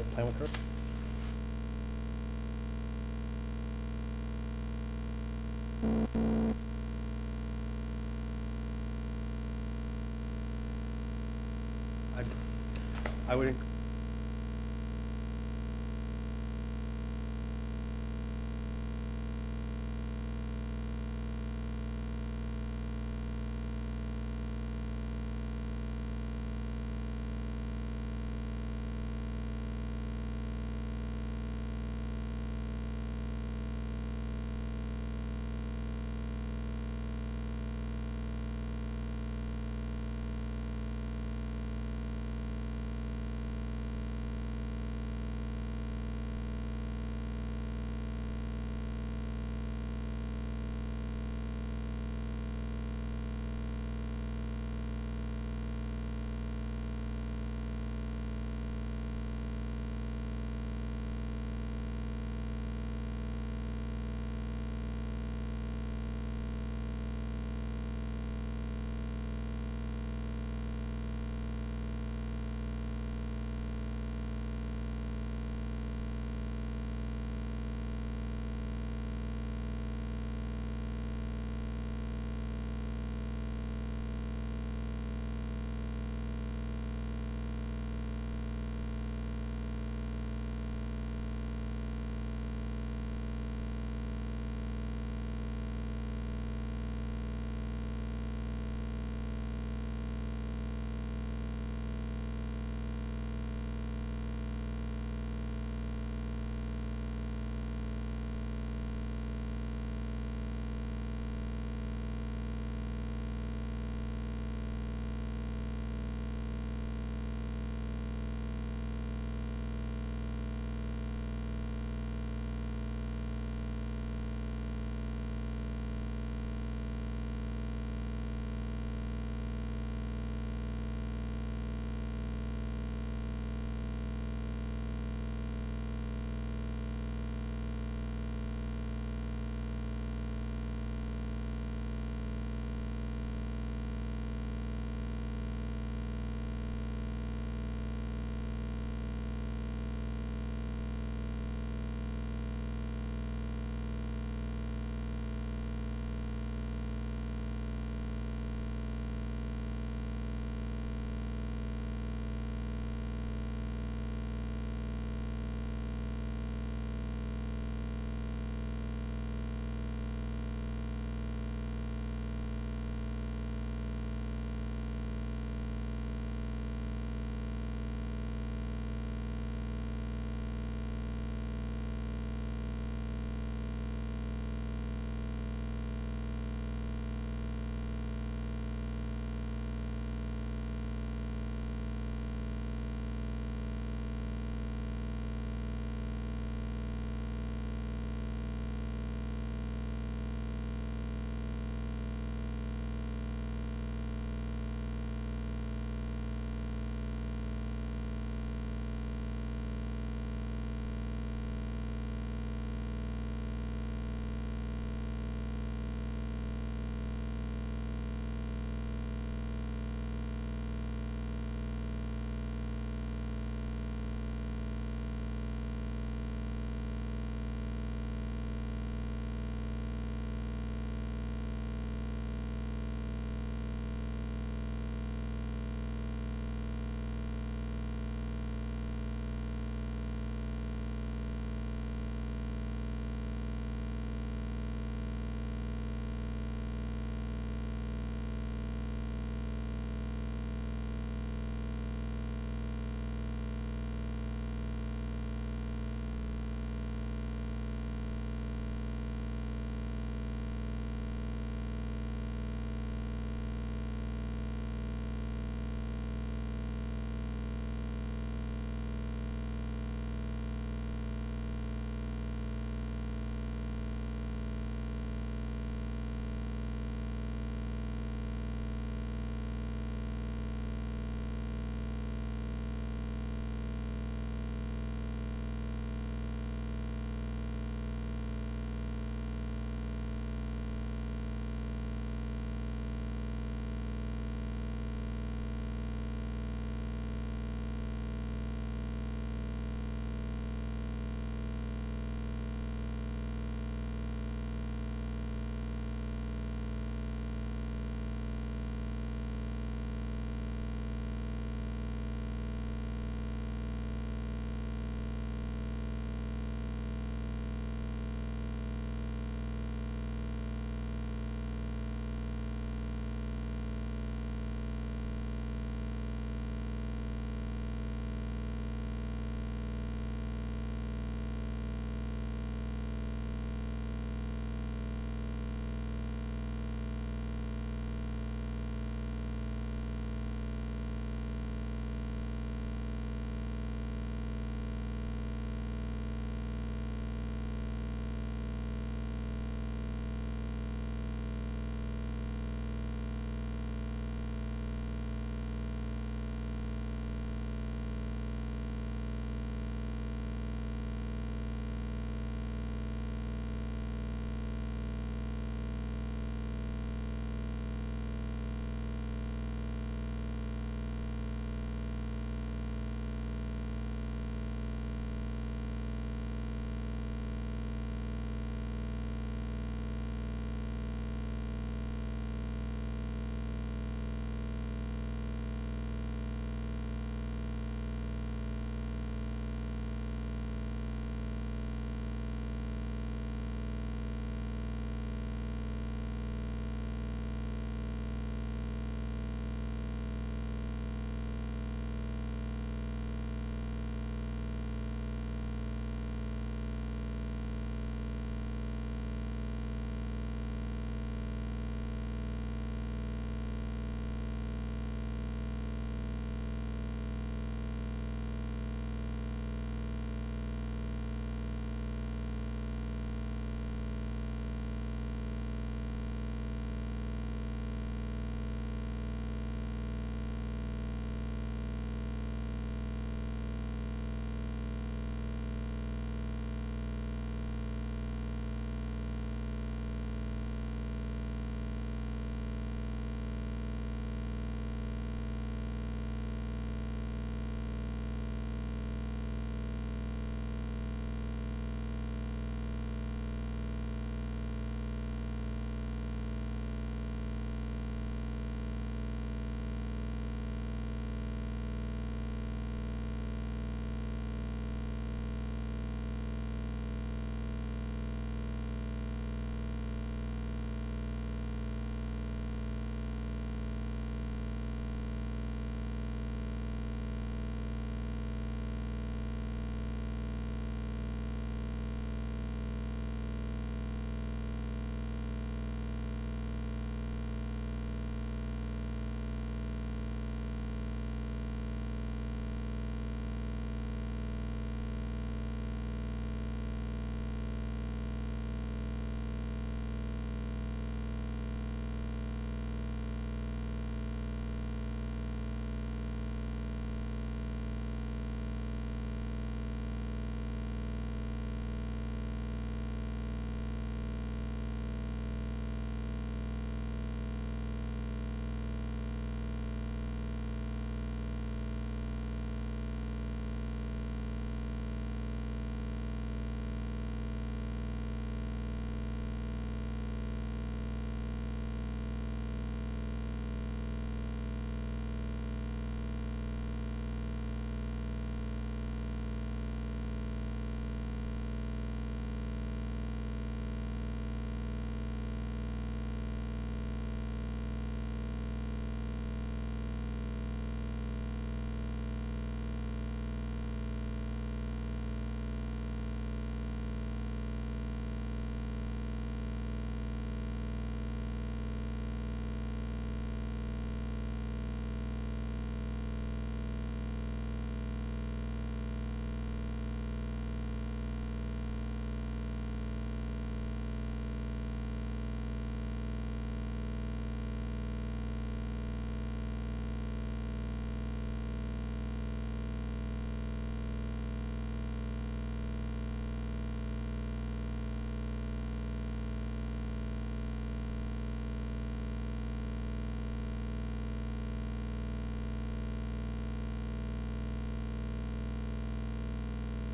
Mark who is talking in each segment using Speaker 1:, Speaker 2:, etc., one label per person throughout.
Speaker 1: plan with her. I would.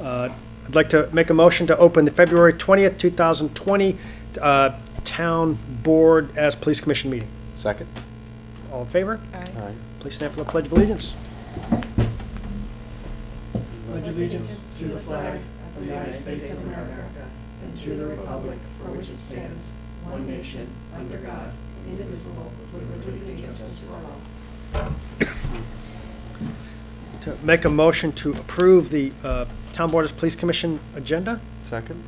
Speaker 1: I'd like to make a motion to open the February 20th, 2020 Town Board as Police Commission meeting.
Speaker 2: Second.
Speaker 1: All in favor?
Speaker 2: Aye.
Speaker 1: Please stand for the Pledge of Allegiance.
Speaker 3: Pledge allegiance to the flag of the United States of America and to the republic for which it stands, one nation, under God, indivisible, with liberty and justice for all.
Speaker 1: To make a motion to approve the Town Board as Police Commission agenda.
Speaker 2: Second.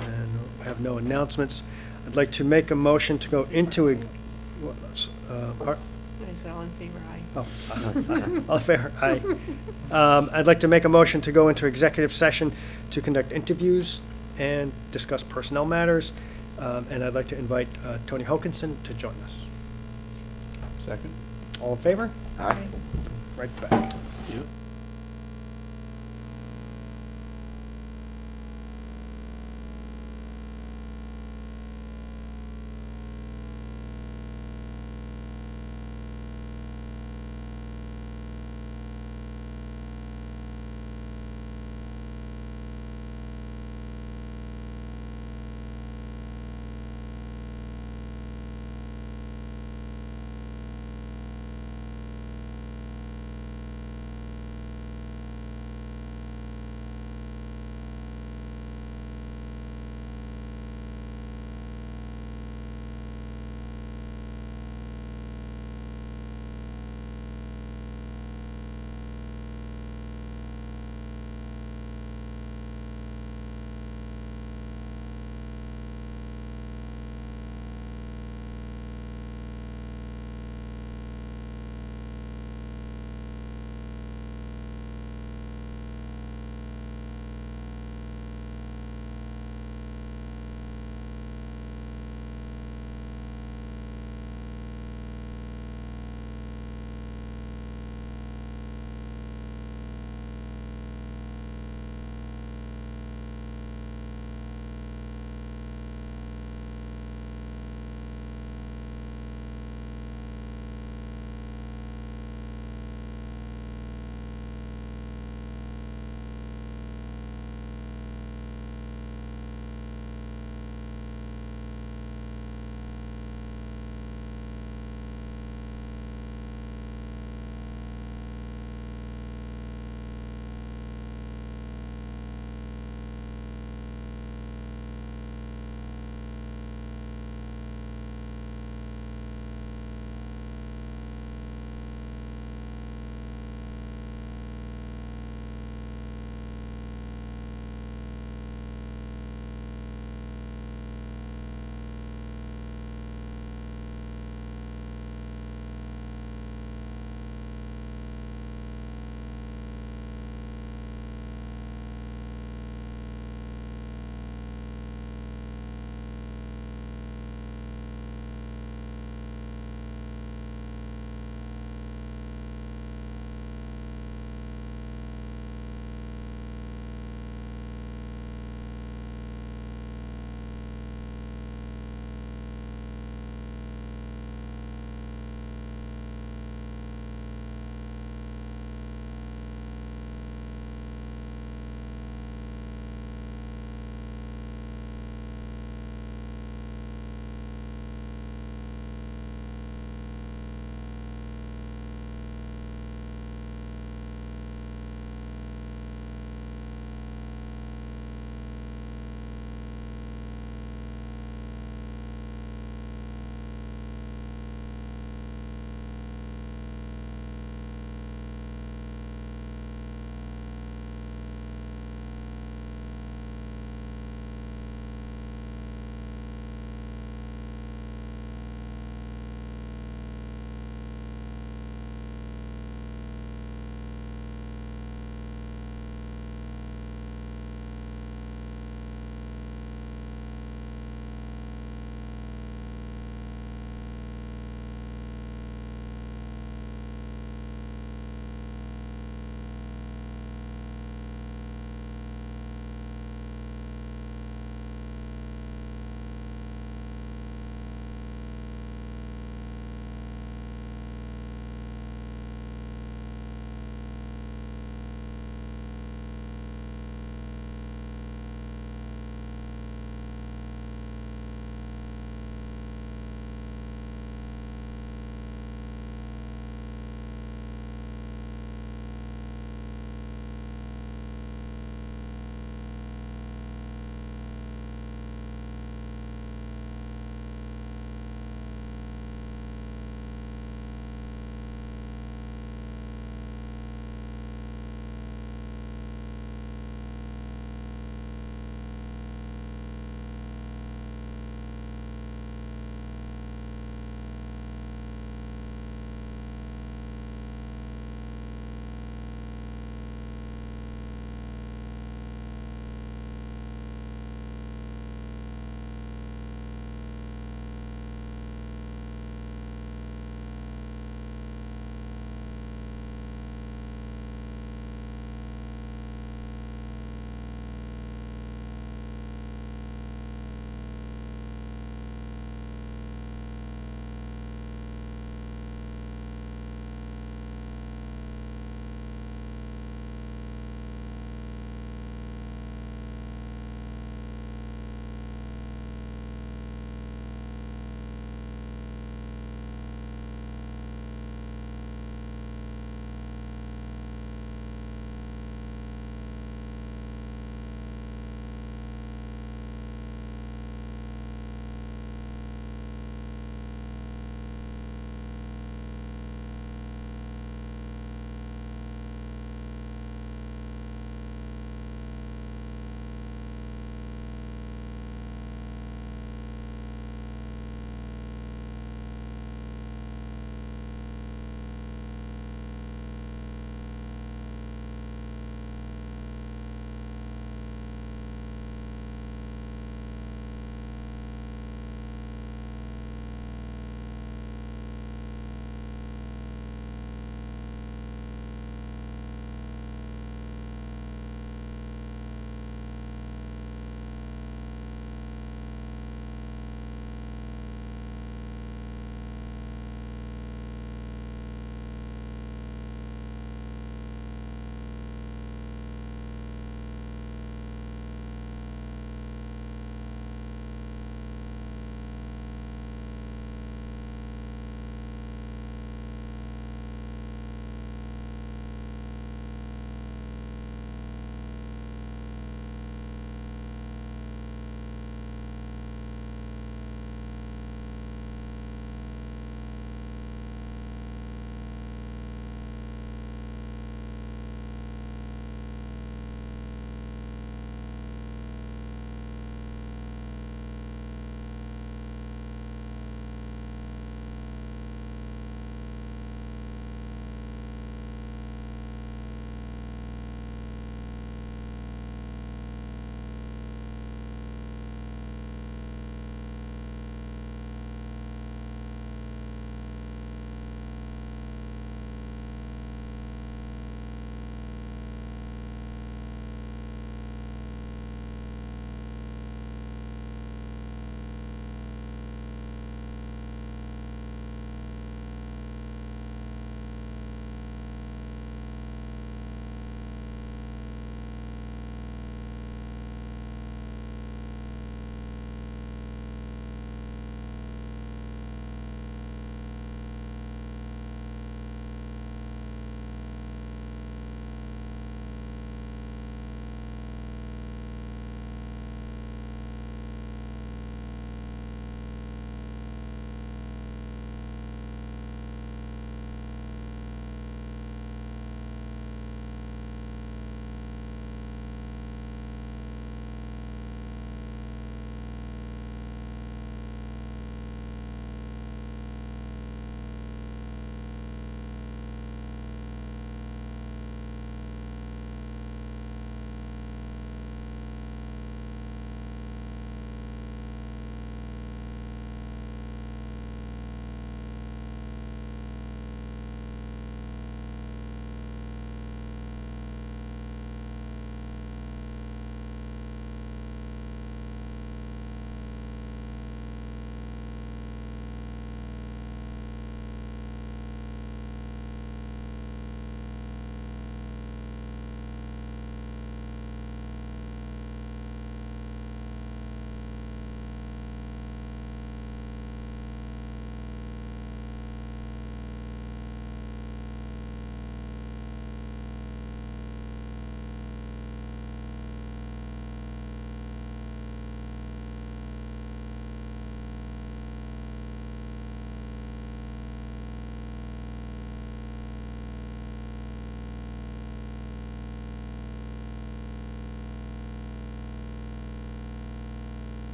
Speaker 1: And I have no announcements. I'd like to make a motion to go into
Speaker 4: I said all in favor, aye.
Speaker 1: all in favor, aye. I'd like to make a motion to go into executive session to conduct interviews and discuss personnel matters. And I'd like to invite Tony Hokinson to join us.
Speaker 2: Second.
Speaker 1: All in favor?
Speaker 2: Aye.
Speaker 1: Right back.
Speaker 2: Let's do it.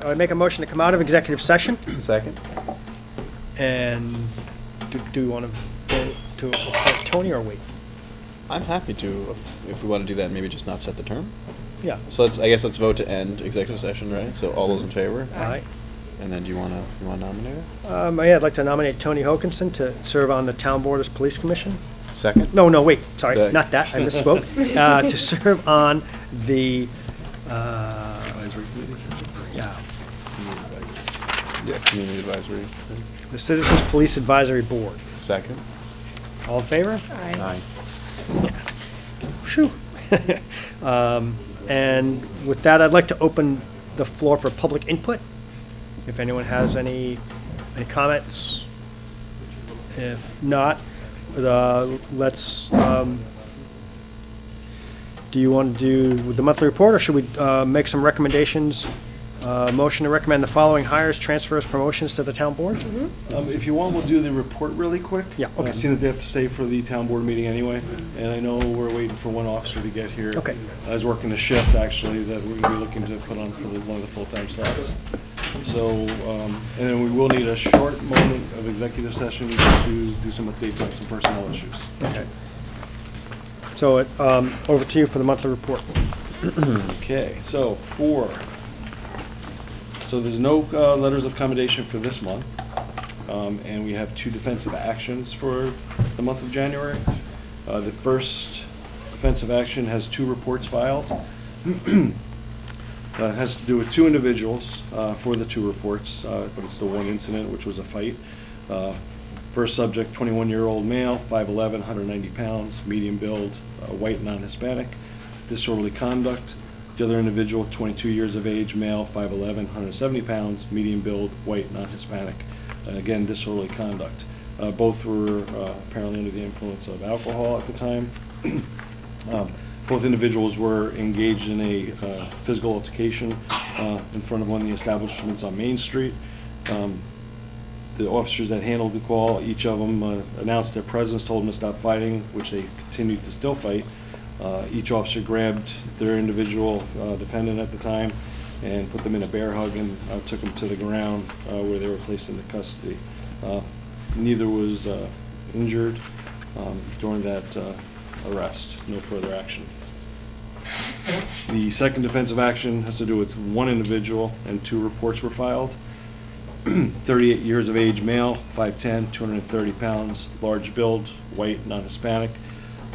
Speaker 1: I make a motion to come out of executive session,
Speaker 2: Second?
Speaker 1: and do you want to vote to appoint Tony or wait?
Speaker 2: I'm happy to, if we want to do that, maybe just not set the term.
Speaker 1: Yeah.
Speaker 2: So I guess let's vote to end executive session, right? So all those in favor?
Speaker 1: All right.
Speaker 2: And then do you want to nominate her?
Speaker 1: Yeah, I'd like to nominate Tony Hokinson to serve on the Town Board as Police Commission.
Speaker 2: Second?
Speaker 1: No, wait, sorry,
Speaker 2: The-
Speaker 1: not that, I misspoke. To serve on the,
Speaker 4: Advisory committee?
Speaker 1: yeah,
Speaker 2: Yeah, community advisory.
Speaker 1: the Citizens Police Advisory Board.
Speaker 2: Second?
Speaker 1: All in favor?
Speaker 2: Aye.
Speaker 1: Shoo. And with that, I'd like to open the floor for public input. If anyone has any comments. If not, let's, do you want to do the monthly report, or should we make some recommendations? Motion to recommend the following hires, transfers, promotions to the town board?
Speaker 4: If you want, we'll do the report really quick.
Speaker 1: Yeah, okay.
Speaker 4: Seeing that they have to stay for the town board meeting anyway, and I know we're waiting for one officer to get here.
Speaker 1: Okay.
Speaker 4: I was working a shift, actually, that we're gonna be looking to put on for one of the full-time slots. So, and then we will need a short moment of executive session just to do some updates on some personnel issues.
Speaker 1: Okay. So, over to you for the monthly report.
Speaker 4: Okay, so so there's no letters of commendation for this month, and we have 2 defensive actions for the month of January. The first defensive action has 2 reports filed. It has to do with 2 individuals for the 2 reports, but it's the one incident, which was a fight. First subject, 21-year-old male, 5'11", 190 pounds, medium build, white, non-Hispanic, disorderly conduct. The other individual, 22 years of age, male, 5'11", 170 pounds, medium build, white, non-Hispanic. Again, disorderly conduct. Both were apparently under the influence of alcohol at the time. Both individuals were engaged in a physical altercation in front of one of the establishments on Main Street. The officers that handled the call, each of them announced their presence, told them to stop fighting, which they continued to still fight. Each officer grabbed their individual defendant at the time and put them in a bear hug and took them to the ground where they were placed into custody. Neither was injured during that arrest. No further action. The second defensive action has to do with one individual, and 2 reports were filed. 38 years of age, male, 5'10", 230 pounds, large build, white, non-Hispanic.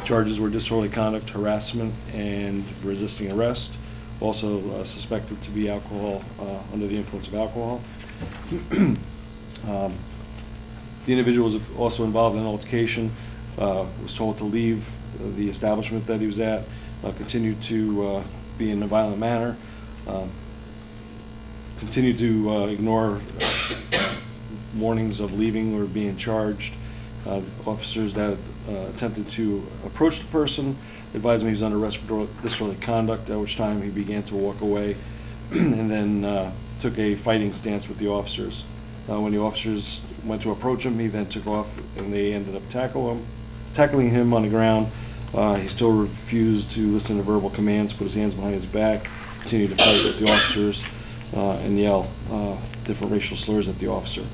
Speaker 4: Charges were disorderly conduct, harassment, and resisting arrest. Also suspected to be alcohol, under the influence of alcohol. The individual was also involved in an altercation, was told to leave the establishment that he was at, continued to be in a violent manner, continued to ignore warnings of leaving or being charged. Officers that attempted to approach the person advised him he was under arrest for disorderly conduct, at which time he began to walk away and then took a fighting stance with the officers. When the officers went to approach him, he then took off and they ended up tackling him on the ground. He still refused to listen to verbal commands, put his hands behind his back, continued to fight with the officers, and yell different racial slurs at the officer.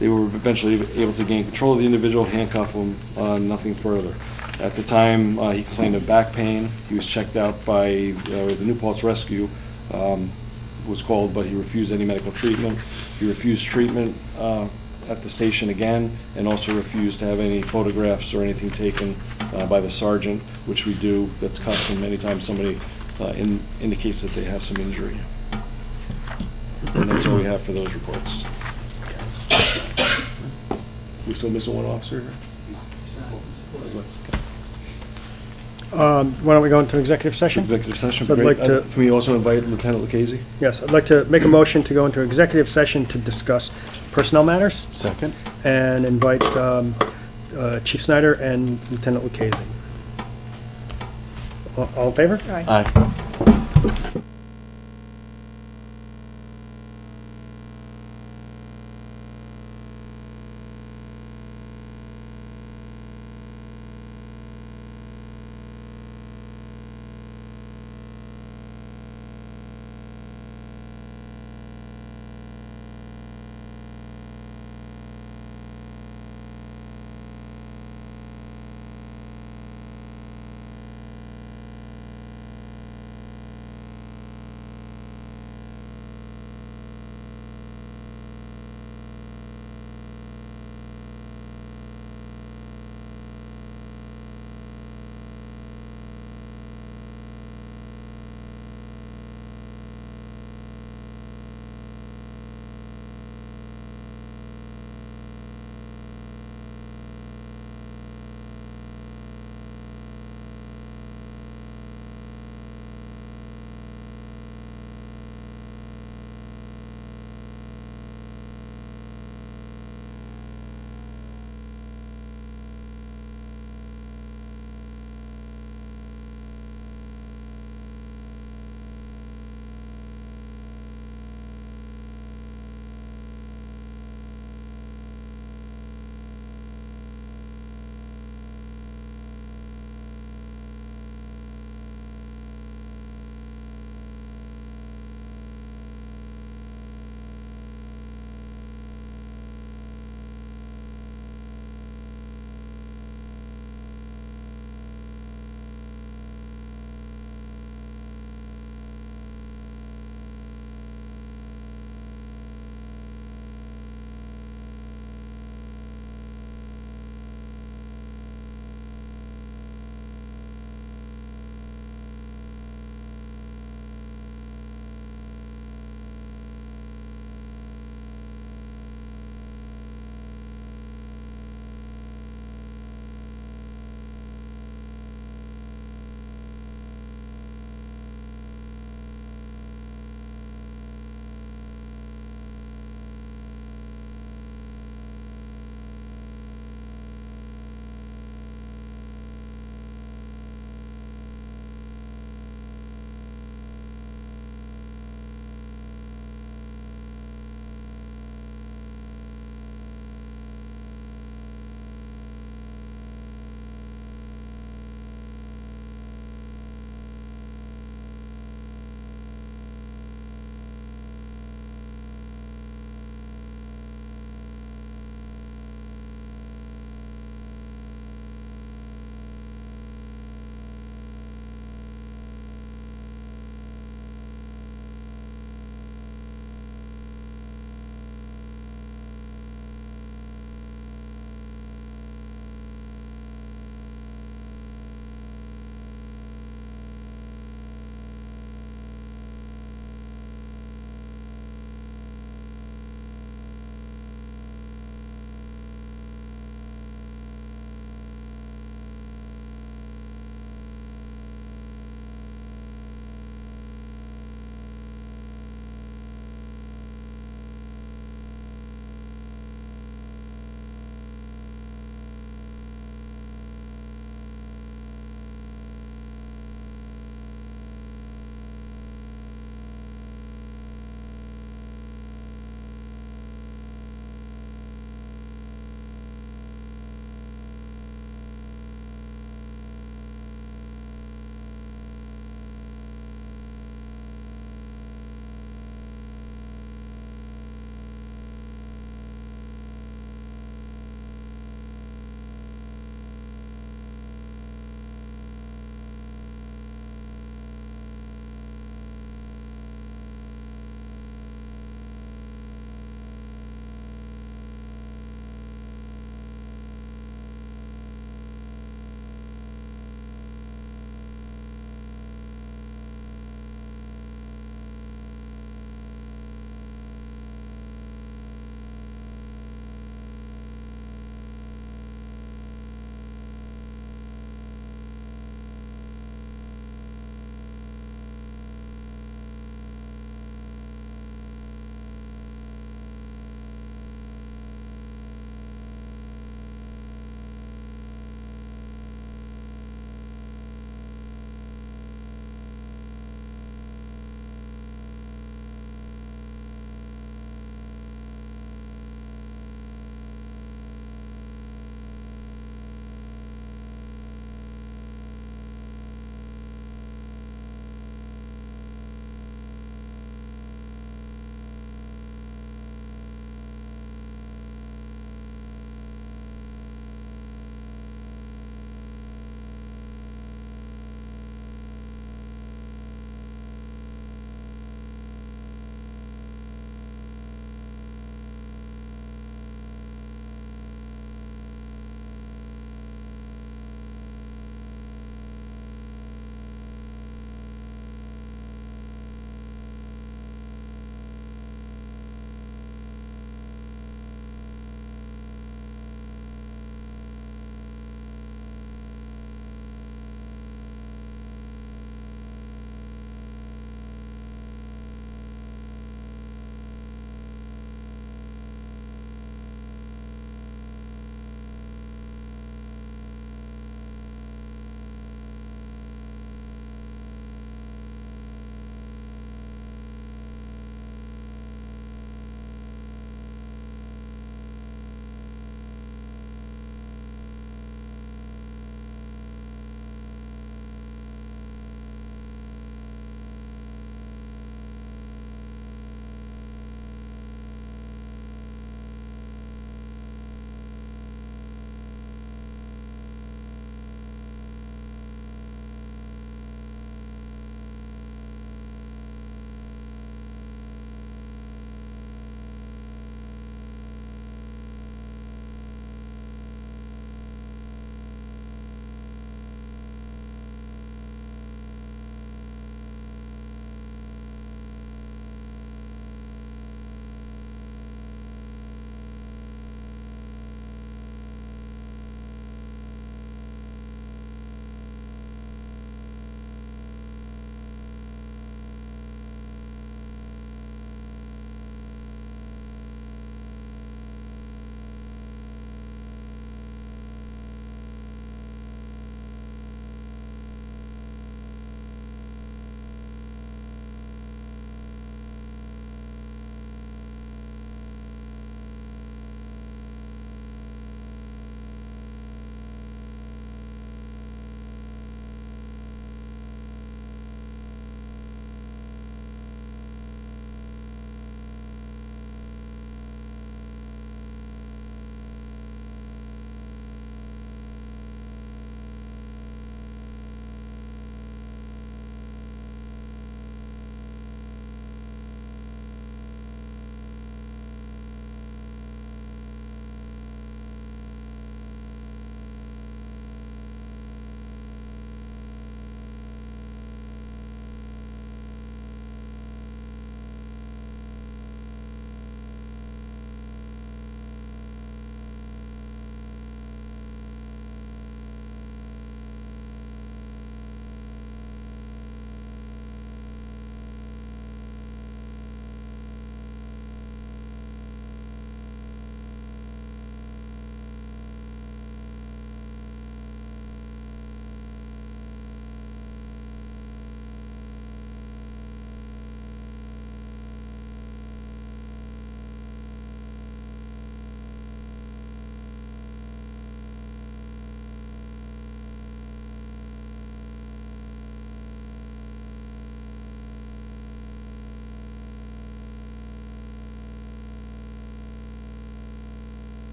Speaker 4: They were eventually able to gain control of the individual, handcuff him, nothing further. At the time, he complained of back pain. He was checked out by the New Paltz Rescue, was called, but he refused any medical treatment. He refused treatment at the station again, and also refused to have any photographs or anything taken by the sergeant, which we do. That's custom anytime somebody indicates that they have some injury. And that's all we have for those reports. We still missing one officer here?
Speaker 1: Why don't we go into executive session?
Speaker 4: Executive session,
Speaker 1: I'd
Speaker 4: great.
Speaker 1: like to-
Speaker 4: Can we also invite Lieutenant Lucchese?
Speaker 1: Yes, I'd like to make a motion to go into executive session to discuss personnel matters
Speaker 2: Second?
Speaker 1: and invite Chief Snyder and Lieutenant Lucchese. All in favor?
Speaker 2: Aye.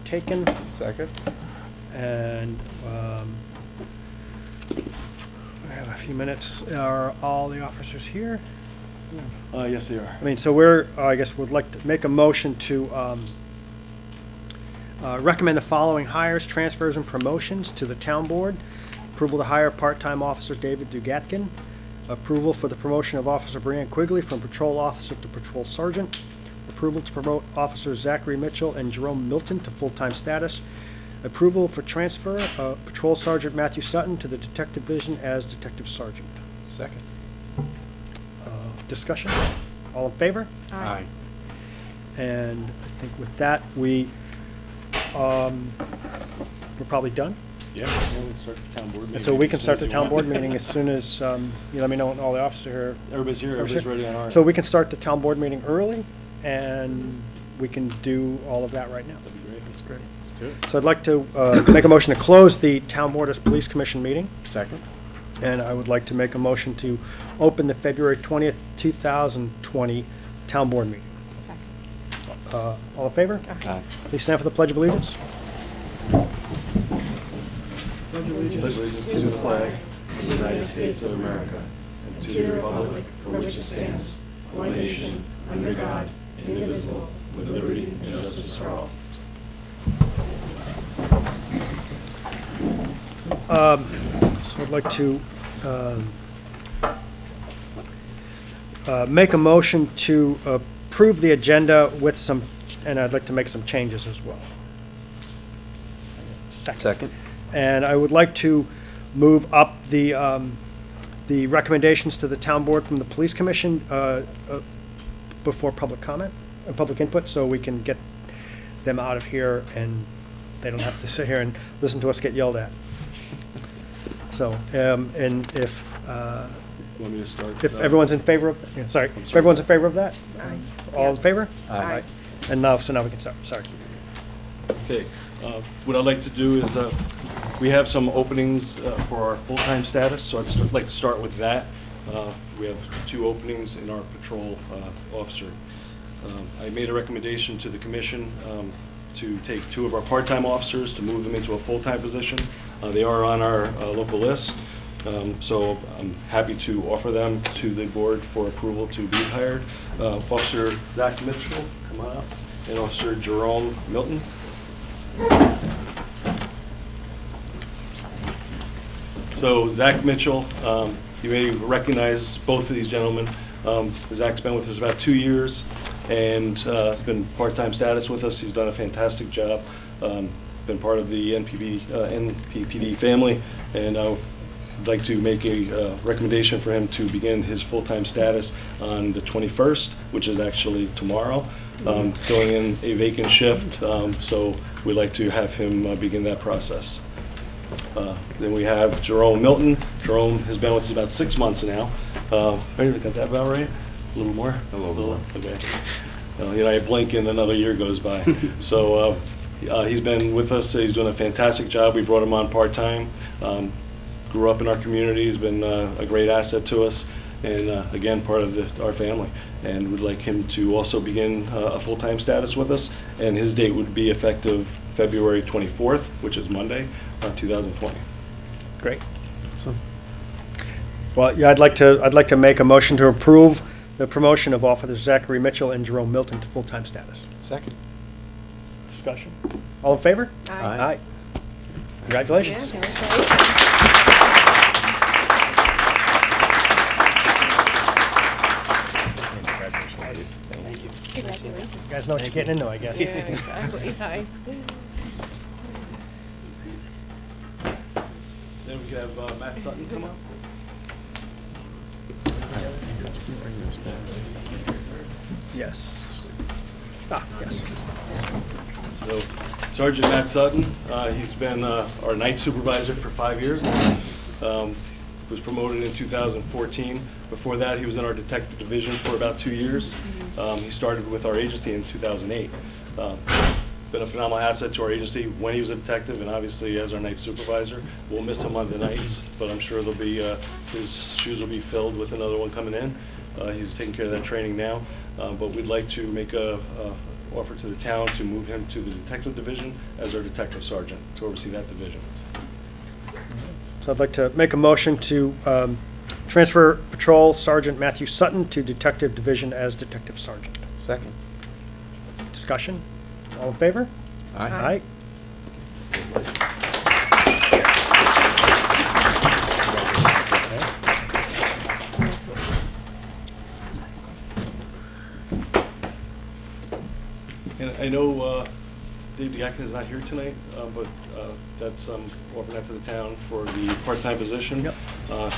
Speaker 1: taken.
Speaker 2: Second.
Speaker 1: And we have a few minutes. Are all the officers here?
Speaker 4: Yes, they are.
Speaker 1: I mean, so I guess would like to make a motion to recommend the following hires, transfers, and promotions to the town board. Approval to hire part-time officer David Dugatkin. Approval for the promotion of Officer Brianne Quigley from patrol officer to patrol sergeant. Approval to promote Officers Zachary Mitchell and Jerome Milton to full-time status. Approval for transfer of Patrol Sergeant Matthew Sutton to the Detective Division as Detective Sergeant.
Speaker 2: Second.
Speaker 1: Discussion? All in favor?
Speaker 2: Aye.
Speaker 1: And I think with that, we're probably done.
Speaker 4: Yeah, we can start the town board meeting.
Speaker 1: So we can
Speaker 4: as soon
Speaker 1: start
Speaker 4: as
Speaker 1: the
Speaker 4: you
Speaker 1: town
Speaker 4: want.
Speaker 1: board meeting as soon as you let me know when all the officers are here.
Speaker 4: Everybody's here, everybody's ready on our.
Speaker 1: So we can start the town board meeting early, and we can do all of that right now.
Speaker 4: That'd be great.
Speaker 2: That's great. Let's do it.
Speaker 1: So I'd like to make a motion to close the Town Board as Police Commission meeting,
Speaker 2: Second.
Speaker 1: and I would like to make a motion to open the February 20th, 2020 Town Board meeting. All in favor?
Speaker 2: Aye.
Speaker 1: Please stand for the Pledge of Allegiance.
Speaker 4: Allegiance to the flag of the United States of America and to the republic for which it stands, one nation, under God, indivisible, with liberty and justice for all.
Speaker 1: So I'd like to make a motion to approve the agenda with some, and I'd like to make some changes as well.
Speaker 2: Second.
Speaker 1: And I would like to move up the recommendations to the town board from the police commission before public comment, public input, so we can get them out of here and they don't have to sit here and listen to us get yelled at. So, and if
Speaker 4: You want me to start?
Speaker 1: everyone's in favor of, yeah, sorry, if everyone's in favor of that? All in favor?
Speaker 2: Aye.
Speaker 1: And now, so now we can start, sorry.
Speaker 4: Okay, what I'd like to do is, we have some openings for our full-time status, so I'd like to start with that. We have 2 openings in our patrol officer. I made a recommendation to the commission to take 2 of our part-time officers, to move them into a full-time position. They are on our local list, so I'm happy to offer them to the board for approval to be hired. Officer Zach Mitchell, come on up, and Officer Jerome Milton. So Zach Mitchell, you may recognize both of these gentlemen. Zach's been with us about 2 years and has been part-time status with us. He's done a fantastic job. Been part of the NPPD family, and I'd like to make a recommendation for him to begin his full-time status on the 21st, which is actually tomorrow, filling in a vacant shift. So we'd like to have him begin that process. Then we have Jerome Milton. Jerome has been with us about 6 months now. Got that about right? A little more?
Speaker 2: A little more.
Speaker 4: Okay. I blink and another year goes by. So he's been with us. He's doing a fantastic job. We brought him on part-time. Grew up in our community. He's been a great asset to us. And again, part of our family. And we'd like him to also begin a full-time status with us. And his date would be effective February 24th, which is Monday, 2020.
Speaker 1: Great. Well, yeah, I'd like to make a motion to approve the promotion of Officers Zachary Mitchell and Jerome Milton to full-time status.
Speaker 2: Second.
Speaker 1: Discussion. All in favor?
Speaker 2: Aye.
Speaker 1: Congratulations.
Speaker 3: Congratulations.
Speaker 1: You guys know what you're getting into, I guess.
Speaker 3: Yeah, exactly. Hi.
Speaker 4: Then we can have Matt Sutton come up.
Speaker 1: Yes. Yes.
Speaker 4: So Sergeant Matt Sutton, he's been our night supervisor for 5 years. Was promoted in 2014. Before that, he was in our detective division for about 2 years. He started with our agency in 2008. Been a phenomenal asset to our agency when he was a detective and obviously as our night supervisor. We'll miss him on the nights, but I'm sure there'll be, his shoes will be filled with another one coming in. He's taking care of that training now, but we'd like to make a offer to the town to move him to the detective division as our detective sergeant to oversee that division.
Speaker 1: So I'd like to make a motion to transfer Patrol Sergeant Matthew Sutton to Detective Division as Detective Sergeant.
Speaker 2: Second.
Speaker 1: Discussion? All in favor?
Speaker 2: Aye.
Speaker 4: And I know Dave Diakin is not here tonight, but that's offering that to the town for the part-time position.
Speaker 1: Yep.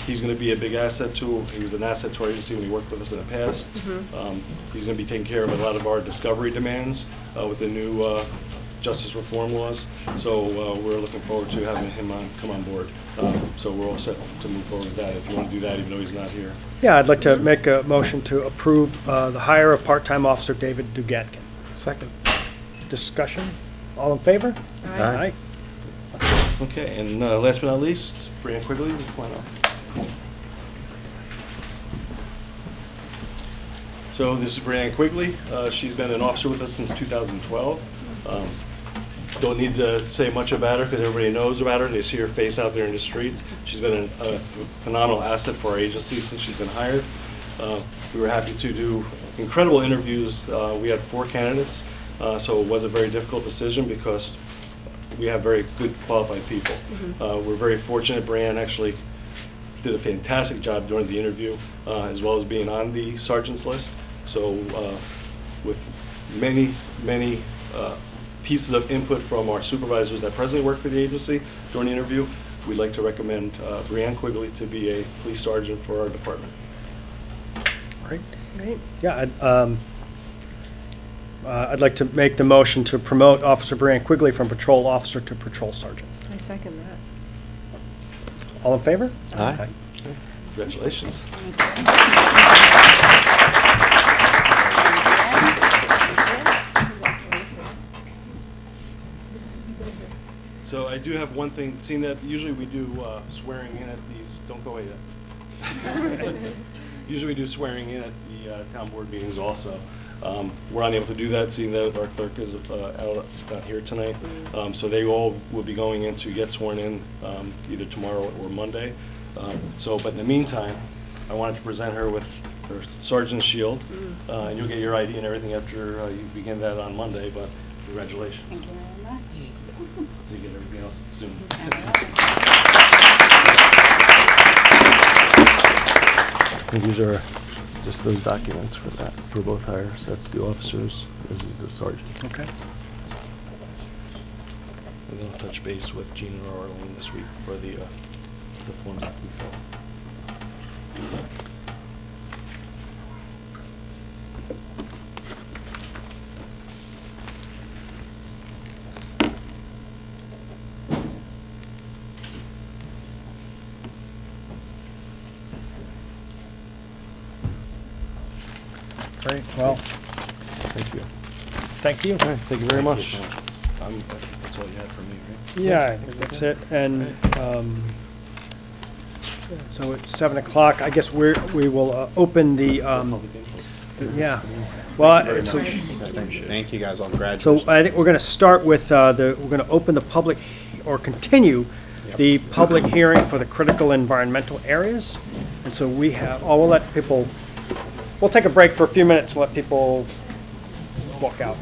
Speaker 4: He's going to be a big asset he was an asset to our agency when he worked with us in the past. He's going to be taking care of a lot of our discovery demands with the new justice reform laws. So we're looking forward to having him come on board. So we're all set to move forward with that if you want to do that, even though he's not here.
Speaker 1: Yeah, I'd like to make a motion to approve the hire of part-time officer David Dugatkin.
Speaker 2: Second.
Speaker 1: Discussion? All in favor?
Speaker 2: Aye.
Speaker 4: Okay, and last but not least, Brianne Quigley, come on up. So this is Brianne Quigley. She's been an officer with us since 2012. Don't need to say much about her because everybody knows about her. They see her face out there in the streets. She's been a phenomenal asset for our agency since she's been hired. We were happy to do incredible interviews. We had 4 candidates, so it was a very difficult decision because we have very good qualified people. We're very fortunate. Brianne actually did a fantastic job during the interview, as well as being on the sergeant's list. So with many pieces of input from our supervisors that presently work for the agency during the interview, we'd like to recommend Brianne Quigley to be a police sergeant for our department.
Speaker 1: Great. Yeah, I'd like to make the motion to promote Officer Brianne Quigley from patrol officer to patrol sergeant.
Speaker 3: I second that.
Speaker 1: All in favor?
Speaker 2: Aye.
Speaker 4: Congratulations. So I do have one thing, seeing that usually we do swearing in at these, don't go away yet. Usually we do swearing in at the town board meetings also. We're unable to do that, seeing that our clerk is out here tonight. So they all will be going in to get sworn in either tomorrow or Monday. But in the meantime, I wanted to present her with her sergeant's shield. And you'll get your ID and everything after you begin that on Monday, but congratulations.
Speaker 5: Thank you very much.
Speaker 4: So you get everything else soon. And these are just those documents for that, for both hires. That's the officers, this is the sergeants.
Speaker 1: Okay.
Speaker 4: And then I'll touch base with Gene and Arlen this week for the forms that we fill.
Speaker 1: Great, well,
Speaker 4: Thank you.
Speaker 1: thank you.
Speaker 4: Thank you very much. That's all you had for me, right?
Speaker 1: Yeah, I think that's it, and, so it's 7 o'clock, I guess we will open the,
Speaker 4: Public input.
Speaker 1: yeah, well,
Speaker 2: Very
Speaker 1: so,
Speaker 2: much. Thank you guys all.
Speaker 1: so
Speaker 2: Congratulations.
Speaker 1: I think we're gonna start with, we're gonna open the public, or continue the public hearing for the critical environmental areas, and so we have, we'll let people, we'll take a break for a few minutes and let people walk out.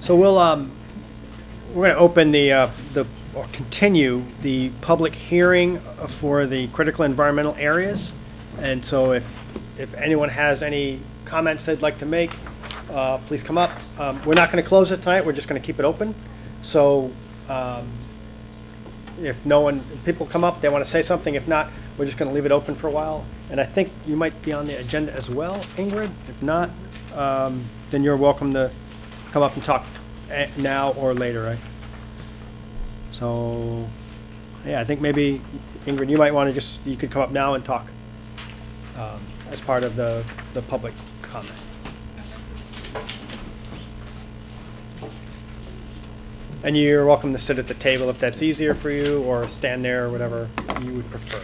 Speaker 1: So we're going to open or continue the public hearing for the critical environmental areas. And so if anyone has any comments they'd like to make, please come up. We're not going to close it tonight, we're just going to keep it open. So if people come up, they want to say something. If not, we're just going to leave it open for a while. And I think you might be on the agenda as well, Ingrid. If not, then you're welcome to come up and talk now or later, right? So, yeah, I think maybe, Ingrid, you might want to you could come up now and talk as part of the public comment. And you're welcome to sit at the table if that's easier for you, or stand there, or whatever you would prefer.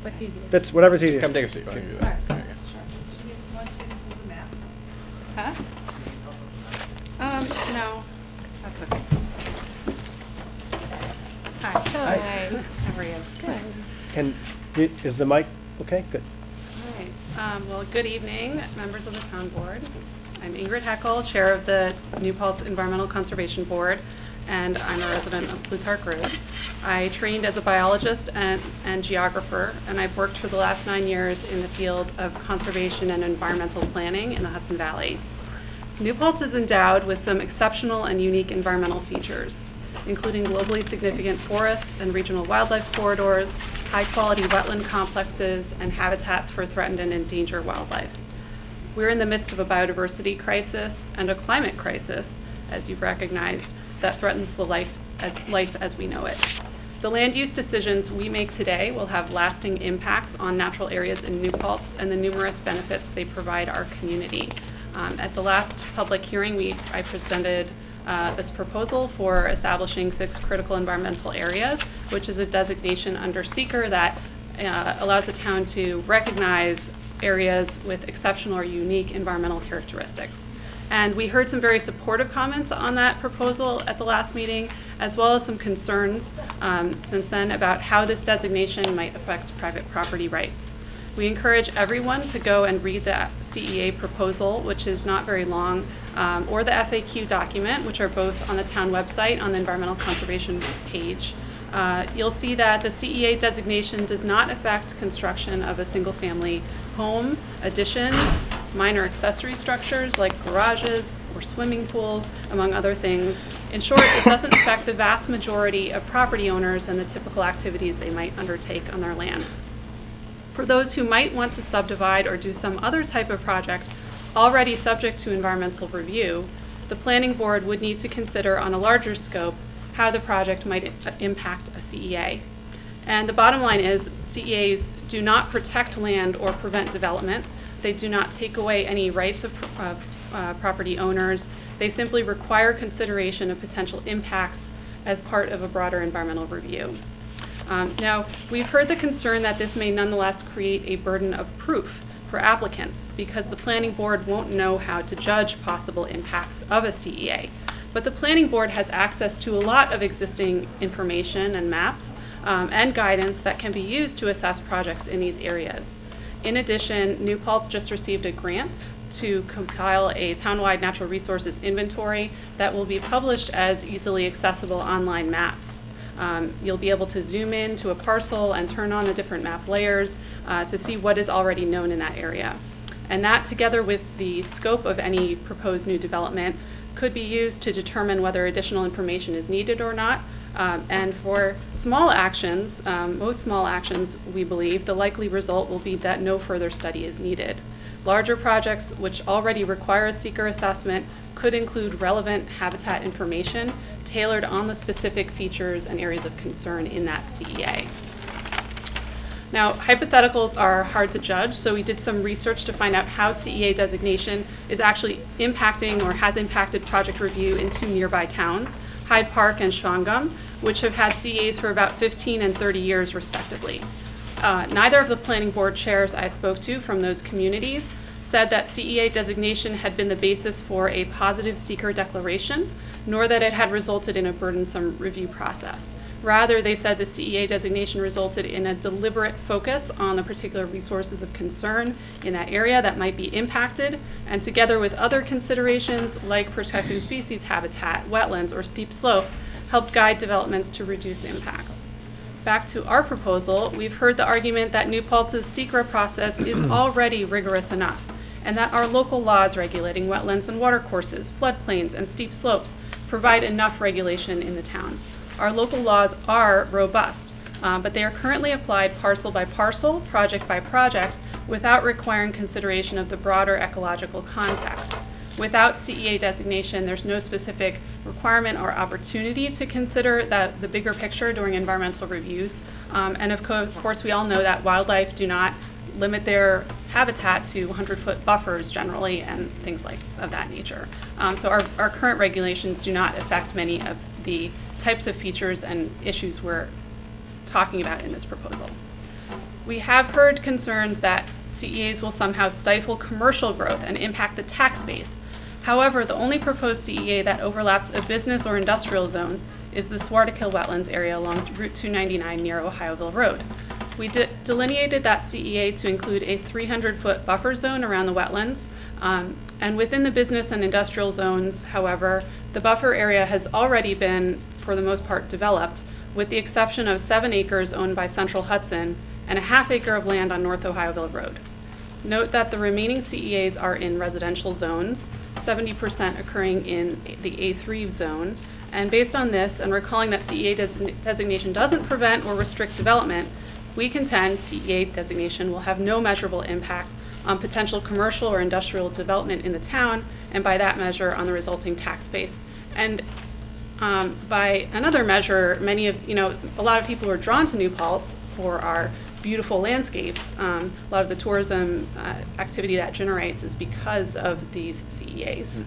Speaker 5: What's easier?
Speaker 1: That's whatever's easiest.
Speaker 2: Come take a seat. Why don't you do that? There you go.
Speaker 5: Huh? No, that's okay. Hi. How are you? Good.
Speaker 1: Is the mic okay? Good.
Speaker 5: All right. Well, good evening, members of the town board. I'm Ingrid Heckel, chair of the New Paltz Environmental Conservation Board, and I'm a resident of Plutarch Road. I trained as a biologist and geographer, and I've worked for the last 9 years in the field of conservation and environmental planning in the Hudson Valley. New Paltz is endowed with some exceptional and unique environmental features, including globally significant forests and regional wildlife corridors, high-quality wetland complexes, and habitats for threatened and endangered wildlife. We're in the midst of a biodiversity crisis and a climate crisis, as you've recognized, that threatens the life as we know it. The land use decisions we make today will have lasting impacts on natural areas in New Paltz and the numerous benefits they provide our community. At the last public hearing, I presented this proposal for establishing 6 critical environmental areas, which is a designation under SEEKR that allows the town to recognize areas with exceptional or unique environmental characteristics. And we heard some very supportive comments on that proposal at the last meeting, as well as some concerns since then about how this designation might affect private property rights. We encourage everyone to go and read the CEA proposal, which is not very long, or the FAQ document, which are both on the town website on the environmental conservation page. You'll see that the CEA designation does not affect construction of a single-family home, additions, minor accessory structures like garages or swimming pools, among other things. In short, it doesn't affect the vast majority of property owners and the typical activities they might undertake on their land. For those who might want to subdivide or do some other type of project already subject to environmental review, the planning board would need to consider on a larger scope how the project might impact a CEA. And the bottom line is CEAs do not protect land or prevent development. They do not take away any rights of property owners. They simply require consideration of potential impacts as part of a broader environmental review. Now, we've heard the concern that this may nonetheless create a burden of proof for applicants because the planning board won't know how to judge possible impacts of a CEA. But the planning board has access to a lot of existing information and maps and guidance that can be used to assess projects in these areas. In addition, New Paltz just received a grant to compile a townwide natural resources inventory that will be published as easily accessible online maps. You'll be able to zoom in to a parcel and turn on the different map layers to see what is already known in that area. And that, together with the scope of any proposed new development, could be used to determine whether additional information is needed or not. And for small actions, most small actions, we believe, the likely result will be that no further study is needed. Larger projects, which already require a SEEKR assessment, could include relevant habitat information tailored on the specific features and areas of concern in that CEA. Now, hypotheticals are hard to judge, so we did some research to find out how CEA designation is actually impacting or has impacted project review in 2 nearby towns, Hyde Park and Shawangum, which have had CEAs for about 15 and 30 years respectively. Neither of the planning board chairs I spoke to from those communities said that CEA designation had been the basis for a positive SEEKR declaration, nor that it had resulted in a burdensome review process. Rather, they said the CEA designation resulted in a deliberate focus on the particular resources of concern in that area that might be impacted, and together with other considerations like protected species habitat, wetlands, or steep slopes, helped guide developments to reduce impacts. Back to our proposal, we've heard the argument that New Paltz's SECRA process is already rigorous enough, and that our local laws regulating wetlands and watercourses, floodplains, and steep slopes provide enough regulation in the town. Our local laws are robust, but they are currently applied parcel by parcel, project by project, without requiring consideration of the broader ecological context. Without CEA designation, there's no specific requirement or opportunity to consider the bigger picture during environmental reviews. And of course, we all know that wildlife do not limit their habitat to 100-foot buffers generally and things like of that nature. So our current regulations do not affect many of the types of features and issues we're talking about in this proposal. We have heard concerns that CEAs will somehow stifle commercial growth and impact the tax base. However, the only proposed CEA that overlaps a business or industrial zone is the Swartikill Wetlands area along Route 299 near Ohioville Road. We delineated that CEA to include a 300-foot buffer zone around the wetlands, and within the business and industrial zones, however, the buffer area has already been, for the most part, developed, with the exception of 7 acres owned by Central Hudson and a ½ acre of land on North Ohioville Road. Note that the remaining CEAs are in residential zones, 70% occurring in the A3 zone, and based on this, and recalling that CEA designation doesn't prevent or restrict development, we contend CEA designation will have no measurable impact on potential commercial or industrial development in the town, and by that measure on the resulting tax base. And by another measure, a lot of people are drawn to New Paltz for our beautiful landscapes. A lot of the tourism activity that generates is because of these CEAs.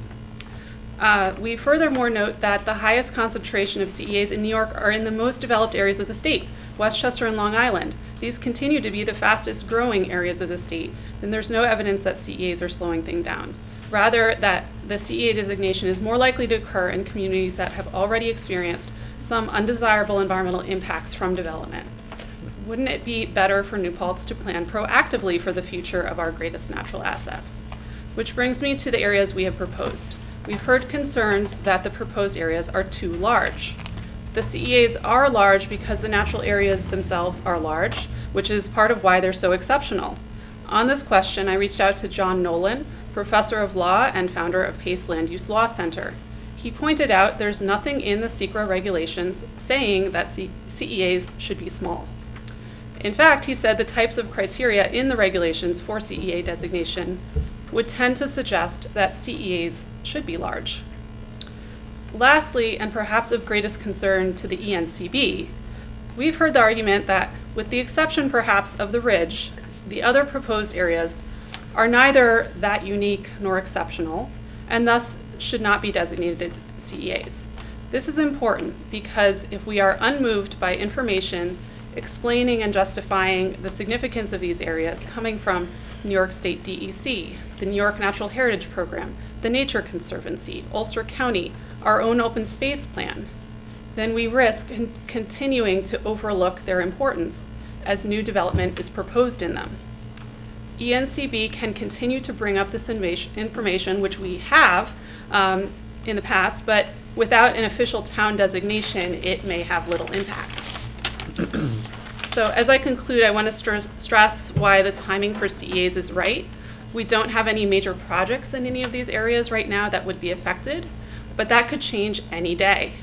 Speaker 5: We furthermore note that the highest concentration of CEAs in New York are in the most developed areas of the state, Westchester and Long Island. These continue to be the fastest growing areas of the state, and there's no evidence that CEAs are slowing things down. Rather, that the CEA designation is more likely to occur in communities that have already experienced some undesirable environmental impacts from development. Wouldn't it be better for New Paltz to plan proactively for the future of our greatest natural assets? Which brings me to the areas we have proposed. We've heard concerns that the proposed areas are too large. The CEAs are large because the natural areas themselves are large, which is part of why they're so exceptional. On this question, I reached out to John Nolan, professor of law and founder of Pace Land Use Law Center. He pointed out there's nothing in the SECRA regulations saying that CEAs should be small. In fact, he said the types of criteria in the regulations for CEA designation would tend to suggest that CEAs should be large. Lastly, and perhaps of greatest concern to the ENCB, we've heard the argument that, with the exception perhaps of the Ridge, the other proposed areas are neither that unique nor exceptional, and thus should not be designated CEAs. This is important because if we are unmoved by information explaining and justifying the significance of these areas coming from New York State DEC, the New York Natural Heritage Program, the Nature Conservancy, Ulster County, our own open space plan, then we risk continuing to overlook their importance as new development is proposed in them. ENCB can continue to bring up this information, which we have in the past, but without an official town designation, it may have little impact. So as I conclude, I want to stress why the timing for CEAs is right. We don't have any major projects in any of these areas right now that would be affected, but that could change any day.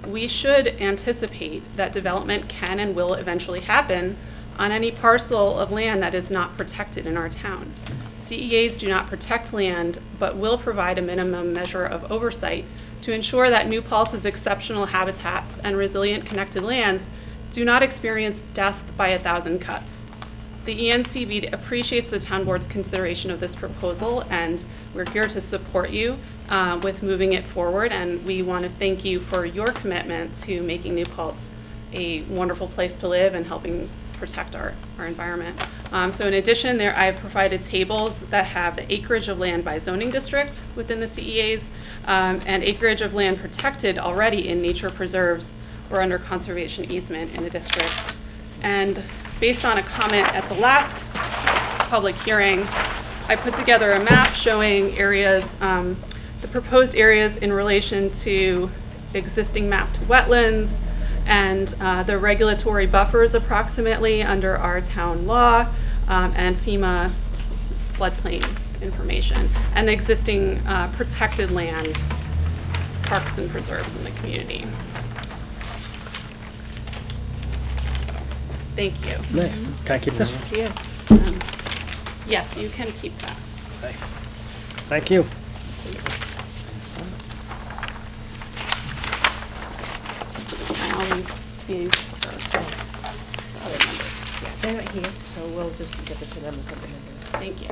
Speaker 5: We should anticipate that development can and will eventually happen on any parcel of land that is not protected in our town. CEAs do not protect land, but will provide a minimum measure of oversight to ensure that New Paltz's exceptional habitats and resilient connected lands do not experience death by 1,000 cuts. The ENCB appreciates the town board's consideration of this proposal, and we're here to support you with moving it forward, and we want to thank you for your commitment to making New Paltz a wonderful place to live and helping protect our environment. So in addition, I've provided tables that have the acreage of land by zoning district within the CEAs and acreage of land protected already in nature preserves or under conservation easement in the districts. And based on a comment at the last public hearing, I put together a map showing areas, the proposed areas in relation to existing mapped wetlands and the regulatory buffers approximately under our town law and FEMA floodplain information, and existing protected land, parks and preserves in the community. Thank you.
Speaker 1: Nice. Can I keep this?
Speaker 5: Thank you. Yes, you can keep that.
Speaker 1: Nice. Thank you.
Speaker 5: And I'll leave these for other members. Yeah.
Speaker 3: They're not here, so we'll just give it to them and put them in there.
Speaker 5: Thank you.